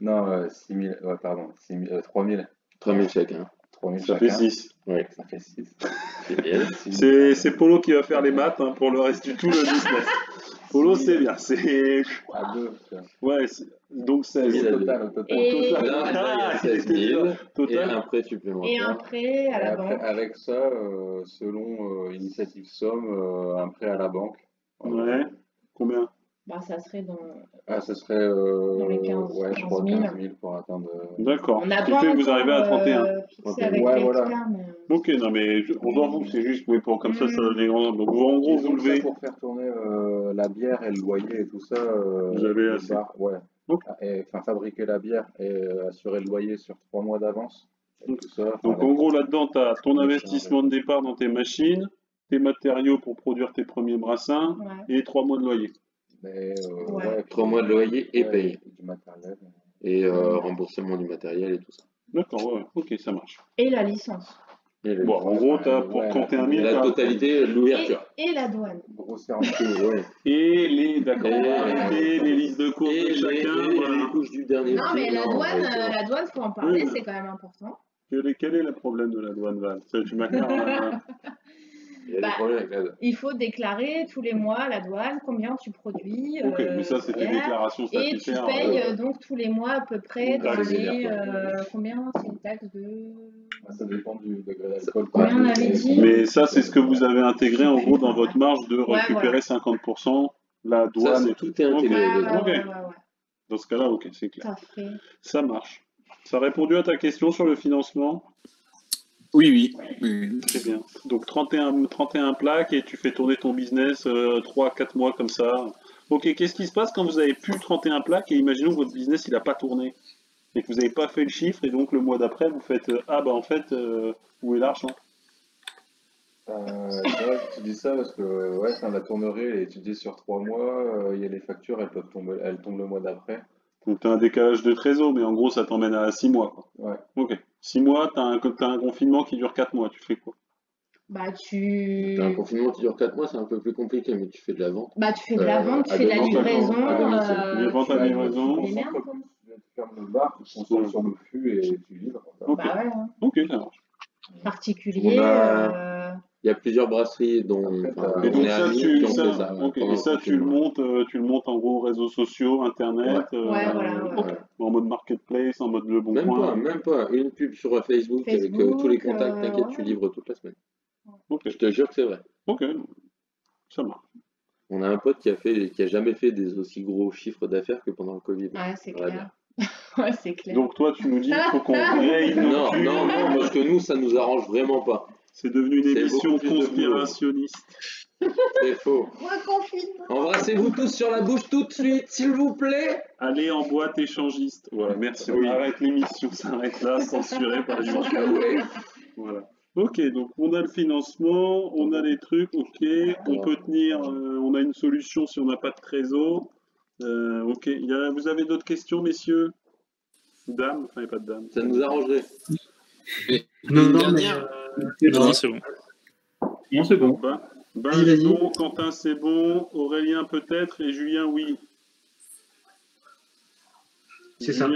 S3: Non, 6 000, ouais, pardon. 3 000.
S4: 3 000 chacun.
S3: 3 000
S1: ça fait 6.
S4: Oui,
S3: ça fait 6.
S1: C'est Polo qui va faire les maths pour le reste du tout, le business. Polo, c'est bien. C'est
S3: à 2.
S1: Ouais, donc 16.
S3: Au total.
S2: Et...
S4: Là, il y a 16 000 et un prêt supplémentaire.
S2: Et un prêt à la banque.
S3: Avec ça, selon Initiative Somme, un prêt à la banque.
S1: Ouais. Combien?
S2: Bah, ça serait dans...
S3: ça serait
S2: dans les 15,
S3: ouais, je crois 15 000 pour atteindre...
S1: D'accord. Ce qui fait que vous arrivez à 31.
S2: Avec
S1: voilà. Ok, non mais on s'en fout, c'est juste pour comme ça donne des grands... Donc en gros, vous levez...
S3: Pour faire tourner la bière et le loyer et tout ça...
S1: vous avez assez.
S3: Ouais. Okay. Enfin, fabriquer la bière et assurer le loyer sur 3 mois d'avance.
S1: Donc en gros, là-dedans, tu as ton investissement de départ dans tes machines, tes matériaux pour produire tes premiers brassins et 3 mois de loyer.
S3: Mais,
S4: 3 mois de loyer et paye.
S3: Du matériel.
S4: Et remboursement du matériel et tout ça.
S1: D'accord, ouais, ok, ça marche.
S2: Et la licence.
S1: Bon, en gros, tu as pour 31 000.
S4: La totalité de l'ouverture.
S2: Et la douane.
S3: Grosse
S1: Et les, d'accord, et les listes de courses de chacun.
S4: Voilà. Les couches du dernier.
S2: Non, mais la douane, faut en parler, c'est quand même important.
S1: Quel est le problème de la douane, Val? Tu m'accares.
S4: Il y a des problèmes avec la douane.
S2: Il faut déclarer tous les mois à la douane combien tu produis.
S1: Ok, mais ça, c'est tes déclarations
S2: et tu
S1: statutaires.
S2: payes donc tous les mois à peu près dans
S1: Taxe.
S2: les. Combien? C'est une taxe de.
S3: Ça dépend du degré d'alcool.
S2: Combien on avait dit?
S1: Mais ça, c'est ce que vous avez intégré en gros dans votre marge de récupérer 50%, la douane
S4: Ça,
S1: et tout.
S4: tout est intégré.
S1: Ok.
S2: Ouais.
S1: Dans ce cas-là, ok, c'est clair.
S2: Parfait.
S1: Ça marche. Ça a répondu à ta question sur le financement?
S7: Oui.
S1: Très bien. Donc 31 plaques et tu fais tourner ton business 3-4 mois comme ça. Ok, qu'est-ce qui se passe quand vous avez plus 31 plaques et imaginons que votre business il n'a pas tourné et que vous n'avez pas fait le chiffre et donc le mois d'après vous faites en fait où est l'argent?
S3: C'est vrai que tu dis ça parce que la tournerie elle est étudiée sur 3 mois, il y a les factures, elles tombent le mois d'après.
S1: Donc tu as un décalage de trésor, mais en gros ça t'emmène à 6 mois. Quoi.
S3: Ouais.
S1: Ok. 6 mois, tu as un confinement qui dure 4 mois, tu fais quoi?
S2: Bah
S4: T'as un confinement qui dure 4 mois, c'est un peu plus compliqué, mais tu fais de la vente.
S2: Bah tu fais de la vente, tu fais de la livraison.
S1: Les ventes à livraison.
S2: Tu merdes, quoi.
S3: Tu fermes le bar, tu te concentres sur le flux et tu livres.
S1: Ok.
S2: Bah ouais. Hein.
S1: Ok, ça marche.
S2: Particulier.
S4: Il y a plusieurs brasseries dont
S1: Et
S4: on
S1: donc
S4: est amis qui ont fait ça.
S1: ok. Et ça tu le montes en gros réseaux sociaux, internet, en mode marketplace, en mode le bon coin.
S4: Même pas. Une pub sur Facebook avec tous les contacts, t'inquiète, tu livres toute la semaine.
S1: Ok.
S4: Je te jure que c'est vrai.
S1: Ok, ça marche.
S4: On a un pote qui a jamais fait des aussi gros chiffres d'affaires que pendant le Covid.
S2: Ouais, c'est clair. Ouais, c'est clair.
S1: Donc toi tu nous dis qu'il faut qu'on réinnove.
S4: Non, parce que nous ça nous arrange vraiment pas.
S1: C'est devenu une émission conspirationniste.
S4: C'est faux. Embrassez-vous tous sur la bouche tout de suite, s'il vous plaît.
S1: Allez en boîte échangiste. Voilà, merci. Oui. Arrête l'émission, s'arrête là, censuré par YouTube. Voilà. Ok, donc on a le financement, on a les trucs, ok, on peut tenir, on a une solution si on n'a pas de trésor. Ok, vous avez d'autres questions, messieurs? Dames? Enfin, il n'y a pas de dames.
S4: Ça nous arrangerait.
S6: Non,
S8: c'est bon.
S5: Non, c'est bon.
S1: C'est bon, Quentin, c'est bon, Aurélien peut-être, et Julien, oui.
S6: C'est ça.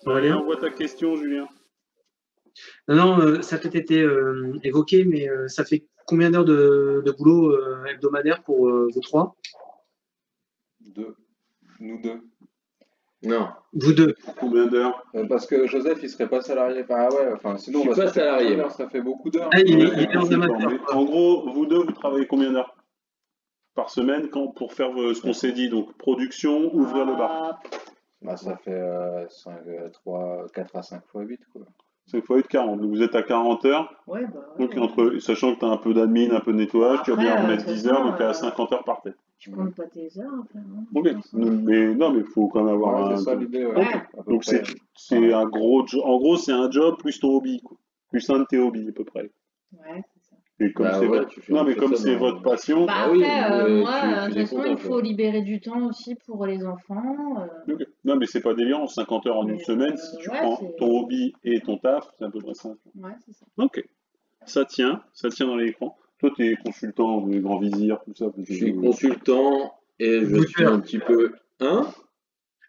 S1: Aurélien, envoie ta question, Julien.
S6: Non, ça a peut-être été évoqué, mais ça fait combien d'heures de boulot hebdomadaire pour vous trois?
S3: 2. Nous 2.
S4: Non.
S6: Vous 2.
S1: Combien d'heures?
S3: Parce que Joseph, il serait pas salarié. Sinon,
S4: je suis pas salarié.
S3: Ça fait beaucoup d'heures.
S6: Il est ordonnateur.
S1: En gros, vous deux, vous travaillez combien d'heures par semaine pour faire ce qu'on s'est dit? Donc, production, ouvrir le bar.
S3: Ça fait 4 à 5 fois 8, quoi.
S1: 5 fois 8, 40. Donc, vous êtes à 40 heures.
S2: Ouais,
S1: Donc, sachant que tu as un peu d'admin, un peu de nettoyage, tu vas bien remettre 10 heures, donc tu es à 50 heures par tête.
S2: Tu comptes pas tes heures, enfin.
S1: Ok. Mais il faut quand même avoir
S3: c'est ça l'idée,
S1: Donc, c'est un gros job. En gros, c'est un job plus ton hobby, quoi. Plus un de tes hobbies, à peu près.
S2: Ouais, c'est ça.
S1: Et comme c'est votre passion.
S2: Après, de toute façon, il faut libérer du temps aussi pour les enfants.
S1: Okay. Non, mais c'est pas délirant, 50 heures en une semaine, si tu prends ton hobby et ton taf, c'est à peu près ça.
S2: Ouais, c'est ça.
S1: Ok. Ça tient dans l'écran. Toi, tu es consultant, grand vizir, tout ça.
S4: Je suis consultant et je suis un petit peu.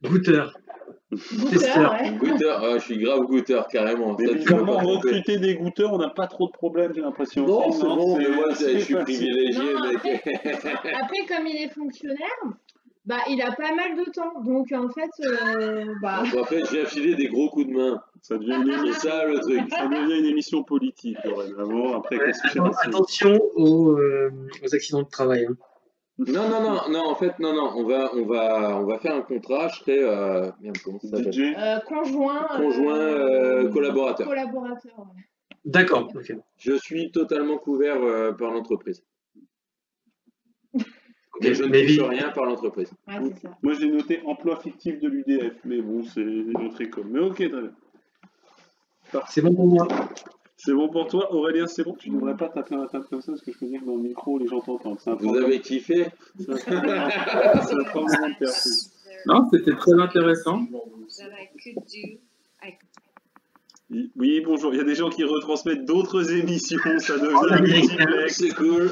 S6: Goûteur.
S2: Goûteur,
S4: je suis grave goûteur, carrément.
S1: Mais bizarrement, recruter des goûteurs, on n'a pas trop de problèmes, j'ai l'impression.
S4: Non, c'est bon, mais moi, je suis privilégié, mec.
S2: Après, comme il est fonctionnaire, il a pas mal de temps. Donc, en fait,
S4: En fait, j'ai affilé des gros coups de main.
S1: Ça devient une émission,
S4: ça, le truc.
S1: Ça devient une émission politique, vraiment. Après,
S6: attention aux accidents de travail. Hein.
S4: Non, en fait, non, on va faire un contrat, je serai, comment ça s'appelle?
S2: Conjoint
S4: collaborateur.
S2: Ouais.
S6: D'accord, ok.
S4: Je suis totalement couvert par l'entreprise. Et je ne touche rien par l'entreprise.
S2: Ouais, c'est ça.
S1: Moi, j'ai noté emploi fictif de l'UDF, mais bon, c'est une autre école. Mais ok, très bien.
S6: C'est bon pour moi.
S1: C'est bon pour toi, Aurélien, c'est bon. Tu ne devrais pas taper un table comme ça, parce que je peux dire que dans le micro, les gens t'entendent.
S4: Vous avez kiffé?
S1: C'est un tremblement de terre.
S5: Non, c'était très intéressant.
S1: Oui, bonjour. Il y a des gens qui retransmettent d'autres émissions, ça devient multiplex.
S4: C'est cool.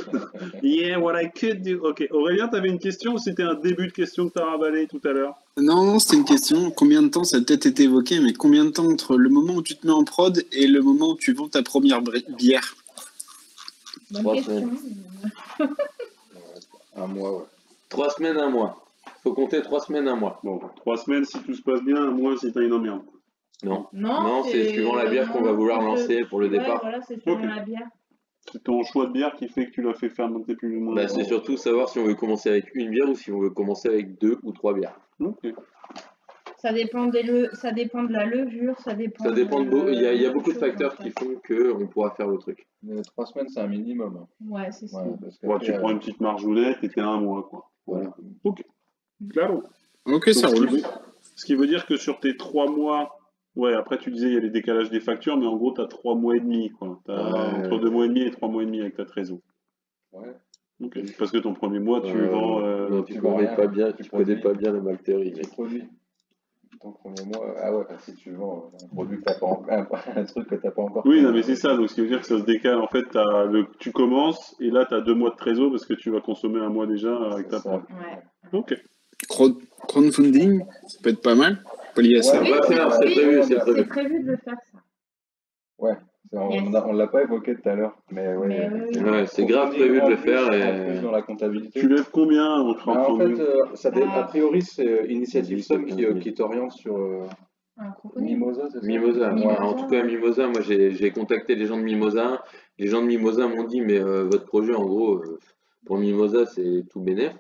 S1: Yeah, what I could do. Ok, Aurélien, tu avais une question ou c'était un début de question que tu as ravalé tout à l'heure?
S7: Non, c'était une question. Combien de temps, ça a peut-être été évoqué, mais combien de temps entre le moment où tu te mets en prod et le moment où tu vends ta première bière?
S2: Bonne question.
S3: Un mois, ouais.
S4: 3 semaines, un mois. Faut compter 3 semaines, un mois.
S1: Bon, 3 semaines si tout se passe bien, un mois si t'as une emmerde.
S4: Non. Non, c'est suivant la bière qu'on va vouloir lancer pour le départ.
S2: Voilà, c'est suivant la bière.
S1: C'est ton choix de bière qui fait que tu l'as fait fermenter plus ou moins.
S4: Bah, c'est surtout savoir si on veut commencer avec une bière ou si on veut commencer avec 2 ou 3 bières.
S1: Ok.
S2: Ça dépend ça dépend de la levure, ça dépend.
S4: Ça dépend de il y a beaucoup de facteurs qui font qu'on pourra faire le truc.
S3: Mais 3 semaines, c'est un minimum.
S2: Ouais, c'est ça.
S1: Ouais, tu prends une petite marjoulette et t'es un mois, quoi.
S3: Voilà.
S1: Ok. Claro.
S7: Ok, ça roule.
S1: Ce qui veut dire que sur tes 3 mois, ouais, après tu disais il y a les décalages des factures, mais en gros t'as 3 mois et demi, quoi. T'as entre 2 mois et demi et 3 mois et demi avec ta trésor.
S3: Ouais.
S1: Ok. Parce que ton premier mois, tu vends.
S4: Non, tu connais pas bien, tu connais pas bien la malterie.
S3: Tu produis. Ton premier mois, ah ouais, si tu vends un produit que t'as pas encore, un truc que t'as pas encore.
S1: Oui, non, mais c'est ça. Donc ce qui veut dire que ça se décale. En fait, tu commences et là t'as 2 mois de trésor parce que tu vas consommer un mois déjà avec ta prod.
S2: Ouais.
S1: Ok.
S7: Crowdfunding, ça peut être pas mal. Pas lié à ça.
S2: Oui, c'est prévu de le faire, ça.
S3: Ouais, on l'a pas évoqué tout à l'heure, mais ouais.
S4: Ouais, c'est grave prévu de le faire.
S3: En plus dans la comptabilité.
S1: Tu lèves combien au crowdfunding?
S3: En fait, a priori, c'est Initiative Somme qui t'oriente sur Mimosa, c'est ça?
S4: Mimosa. Ouais, en tout cas, Mimosa, moi j'ai contacté les gens de Mimosa. Les gens de Mimosa m'ont dit, mais votre projet, en gros, pour Mimosa, c'est tout bénef.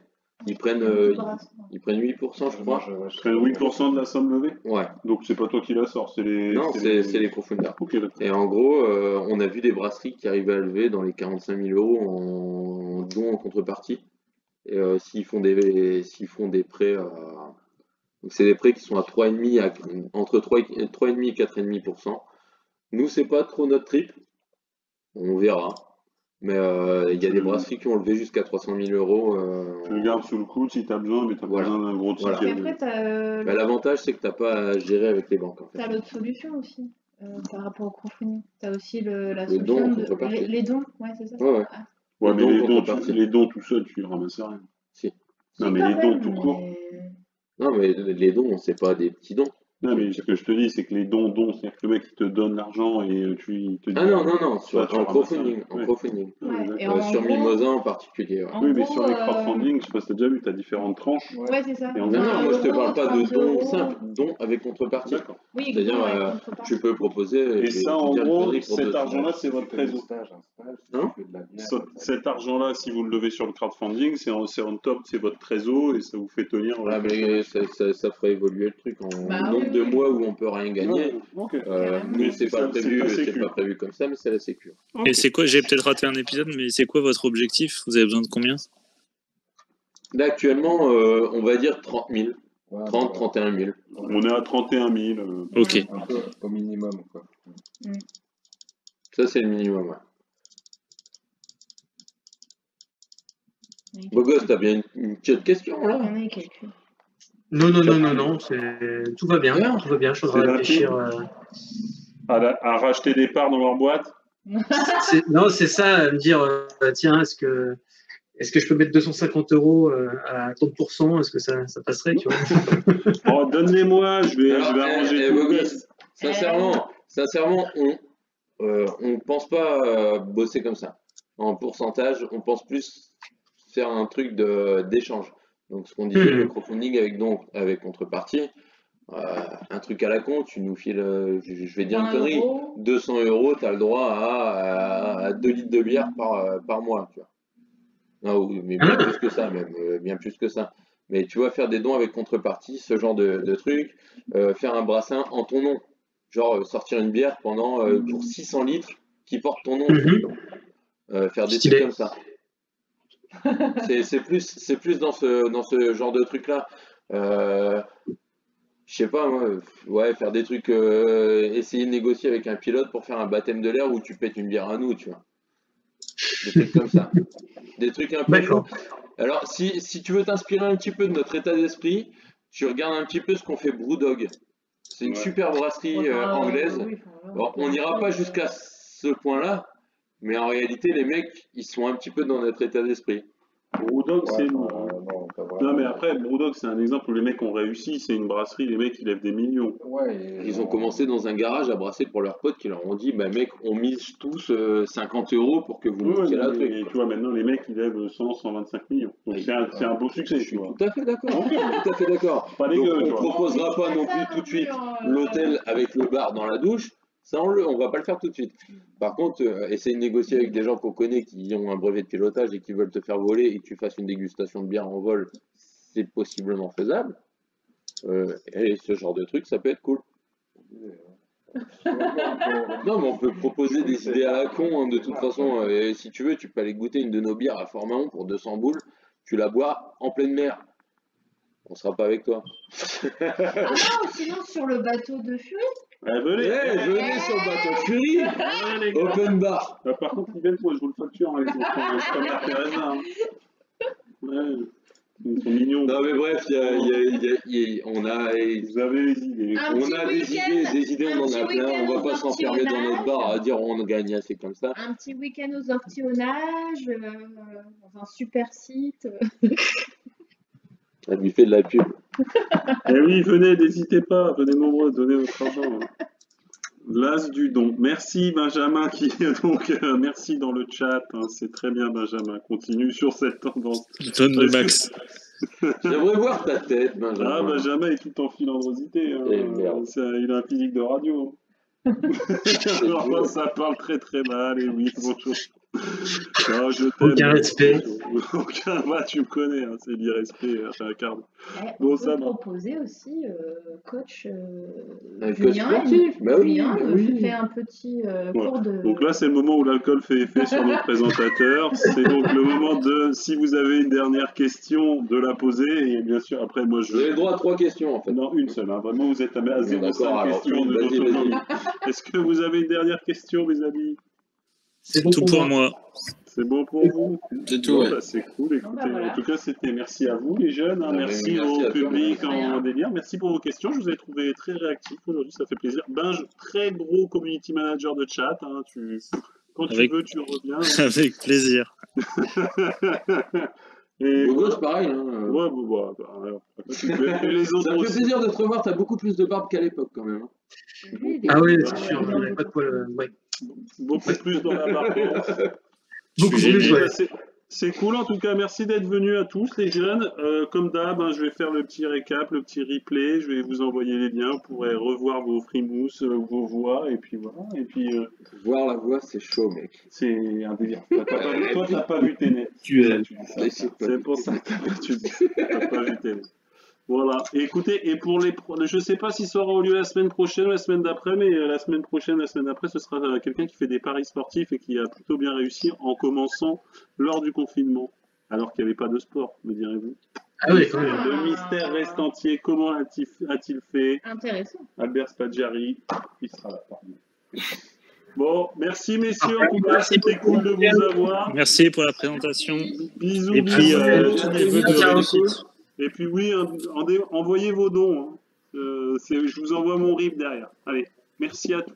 S4: Ils prennent 8%, je crois.
S1: Ils prennent 8% de la somme levée?
S4: Ouais.
S1: Donc c'est pas toi qui la sors, c'est les.
S4: Non, c'est les profondeurs.
S1: Ok, d'accord.
S4: Et en gros, on a vu des brasseries qui arrivaient à lever dans les 45 000 euros en dons en contrepartie. Et s'ils font des prêts, donc c'est des prêts qui sont à 3,5 entre 3,5 et 4,5%. Nous, c'est pas trop notre trip. On verra. Mais il y a des brasseries qui ont levé jusqu'à 300 000 euros.
S1: Tu le gardes sous le coude si tu as besoin, mais tu as pas besoin d'un gros ticket.
S4: Bah, l'avantage, c'est que tu n'as pas à gérer avec les banques. En fait.
S2: Tu as l'autre solution aussi par rapport au crowdfunding. Tu as aussi la
S4: les
S2: solution
S4: dons,
S2: les dons, ouais, c'est ça.
S4: Ouais.
S1: Ouais, mais les dons tout seul, tu ramasses rien.
S4: Si.
S1: Non, mais les dons tout court.
S4: Non, mais les dons, c'est pas des petits dons.
S1: Non, mais ce que je te dis, c'est que les dons, c'est-à-dire que le mec il te donne l'argent et il te dit.
S4: Ah non, en crowdfunding.
S2: Ouais.
S4: Sur Mimosa en particulier. Ouais.
S1: Oui, mais sur les crowdfunding, je sais pas si tu as déjà vu, tu as différentes tranches.
S2: Ouais, c'est ça.
S4: Non, moi je te parle pas de dons simples, dons avec contrepartie.
S2: Oui,
S4: c'est-à-dire, tu peux proposer.
S1: Et ça, en gros, cet argent-là, c'est votre trésor.
S4: Hein?
S1: Cet argent-là, si vous le levez sur le crowdfunding, c'est en top, c'est votre trésor et ça vous fait tenir.
S4: Ouais, mais ça ferait évoluer le truc en nombre de mois où on peut rien gagner. Nous, c'est pas prévu comme ça, mais c'est la sécu.
S8: Et c'est quoi, j'ai peut-être raté un épisode, mais c'est quoi votre objectif? Vous avez besoin de combien?
S4: Là, actuellement, on va dire 30 000. 30, 31 000.
S1: On est à 31 000.
S8: Ok.
S3: Un peu au minimum, quoi.
S4: Ça, c'est le minimum, ouais. Beau gosse, t'as bien une petite question, là?
S6: Non, tout va bien, tout va bien, je suis en train de réfléchir.
S1: À racheter des parts dans leur boîte?
S6: Non, c'est ça, me dire, tiens, est-ce que je peux mettre 250 € à 30%? Est-ce que ça passerait, tu vois?
S1: Oh, donne-les-moi, je vais arranger tout.
S4: Beau gosse, sincèrement, on pense pas bosser comme ça. En pourcentage, on pense plus faire un truc d'échange. Donc, ce qu'on disait, le crowdfunding avec contrepartie, un truc à la con, tu nous files, je vais dire une connerie, 200 €, tu as le droit à 2 litres de bière par mois. Tu vois. Non, mais bien plus que ça, même, bien plus que ça. Mais tu vois, faire des dons avec contrepartie, ce genre de truc, faire un brassin en ton nom. Genre, sortir une bière pour 600 litres qui porte ton nom. Faire des trucs comme ça. C'est plus dans ce genre de truc là. Je sais pas moi, faire des trucs, essayer de négocier avec un pilote pour faire un baptême de l'air où tu pètes une bière à nous, tu vois. Des trucs comme ça. Des trucs un peu fous. Alors si tu veux t'inspirer un petit peu de notre état d'esprit, tu regardes un petit peu ce qu'on fait Brewdog. C'est une super brasserie anglaise. Bon, on n'ira pas jusqu'à ce point-là. Mais en réalité, les mecs, ils sont un petit peu dans notre état d'esprit.
S1: Brewdog, c'est Non, mais après, Brewdog, c'est un exemple où les mecs ont réussi. C'est une brasserie, les mecs, ils lèvent des millions.
S4: Ouais, ils ont commencé dans un garage à brasser pour leurs potes qui leur ont dit bah, mec, on mise tous 50 € pour que vous montiez la truc.
S1: Et tu vois, maintenant, les mecs, ils lèvent 100, 125 millions. Donc, c'est un beau succès.
S4: Je suis tout à fait d'accord. Tout à fait d'accord. Donc, on ne proposera pas non plus tout de suite l'hôtel avec le bar dans la douche. Ça, on va pas le faire tout de suite. Par contre, essayer de négocier avec des gens qu'on connaît qui ont un brevet de pilotage et qui veulent te faire voler et que tu fasses une dégustation de bière en vol, c'est possiblement faisable. Et ce genre de truc, ça peut être cool. Non, mais on peut proposer des idées à la con, hein, de toute façon. Si tu veux, tu peux aller goûter une de nos bières à Fort-Mahon pour 200 boules. Tu la bois en pleine mer. On sera pas avec toi.
S2: Ah non, sinon sur le bateau de Fury.
S4: Venez sur le bateau de Fury. Open bar.
S1: Par contre, Yves, moi, je vous le facture avec son Mère Teresa. Ouais. Ils sont mignons.
S4: Non, mais bref, on a.
S1: Vous avez les idées.
S4: On a des idées, on en a plein. On va pas s'enfermer dans notre bar à dire on gagne assez comme ça.
S2: Un petit week-end aux Ortillonnages, dans un super site.
S4: Elle lui fait de la pub.
S1: Eh oui, venez, n'hésitez pas, venez nombreux, donnez votre argent. L'as du don. Merci Benjamin merci dans le chat, hein, c'est très bien Benjamin, continue sur cette tendance.
S8: Donne le max.
S4: J'aimerais voir ta tête Benjamin.
S1: Ah Benjamin est tout en filandrosité, hein. Il a un physique de radio. Alors, ça parle très très mal, et oui, bonjour. Non, je t'aime.
S6: Aucun respect.
S1: Tu me connais, hein, c'est l'irrespect, Carl.
S2: On peut proposer aussi coach
S4: Julien.
S2: Julien fait un petit cours de...
S1: Donc là, c'est le moment où l'alcool fait effet sur notre présentateur. C'est donc le moment de, si vous avez une dernière question, de la poser. Et bien sûr, après, moi,
S4: Vous avez le droit à 3 questions, en fait.
S1: Non, une seule. Hein. Vraiment, vous êtes à 0,5 questions de l'autonomie. Est-ce que vous avez une dernière question, mes amis?
S8: C'est bon tout pour moi.
S1: C'est bon pour vous?
S7: C'est tout, ouais.
S1: C'est cool, écoutez. En tout cas, c'était merci à vous, les jeunes. Hein. Merci au public en délire. Merci pour vos questions. Je vous ai trouvé très réactifs aujourd'hui, ça fait plaisir. Benj, très gros community manager de chat. Hein. Quand tu veux, tu reviens.
S8: Avec plaisir.
S4: Et c'est pareil. Hein.
S1: Ouais, les autres
S4: ça me fait plaisir de te revoir. T'as beaucoup plus de barbe qu'à l'époque, quand même.
S6: Ah oui, c'est sûr. Il n'y a pas de poil. Ouais.
S1: Beaucoup plus dans la barbe.
S6: Beaucoup plus, ouais.
S1: C'est cool, en tout cas, merci d'être venus à tous les jeunes. Comme d'hab, hein, je vais faire le petit récap, le petit replay, je vais vous envoyer les liens, vous pourrez revoir vos frimous, vos voix, et puis voilà. Et puis,
S4: voir la voix, c'est chaud, mec.
S1: C'est un délire. Toi, t'as pas vu tes nets. C'est pour ça que tu n'as pas vu tes nets. Voilà, et écoutez, et pour je sais pas si ça aura lieu la semaine prochaine ou la semaine d'après, mais la semaine prochaine, la semaine d'après, ce sera quelqu'un qui fait des paris sportifs et qui a plutôt bien réussi en commençant lors du confinement, alors qu'il n'y avait pas de sport, me direz-vous.
S6: Ah oui, quand même.
S1: Le mystère reste entier, comment a-t-il fait?
S2: Intéressant.
S1: Albert Spaggiari, il sera là parmi nous. Bon, merci messieurs, en tout cas, c'était cool de vous avoir.
S8: Merci pour la présentation.
S1: Bisous,
S8: et puis,
S1: tous les vœux de réussite. Et puis oui, envoyez vos dons. Hein. Je vous envoie mon RIB derrière. Allez, merci à tous.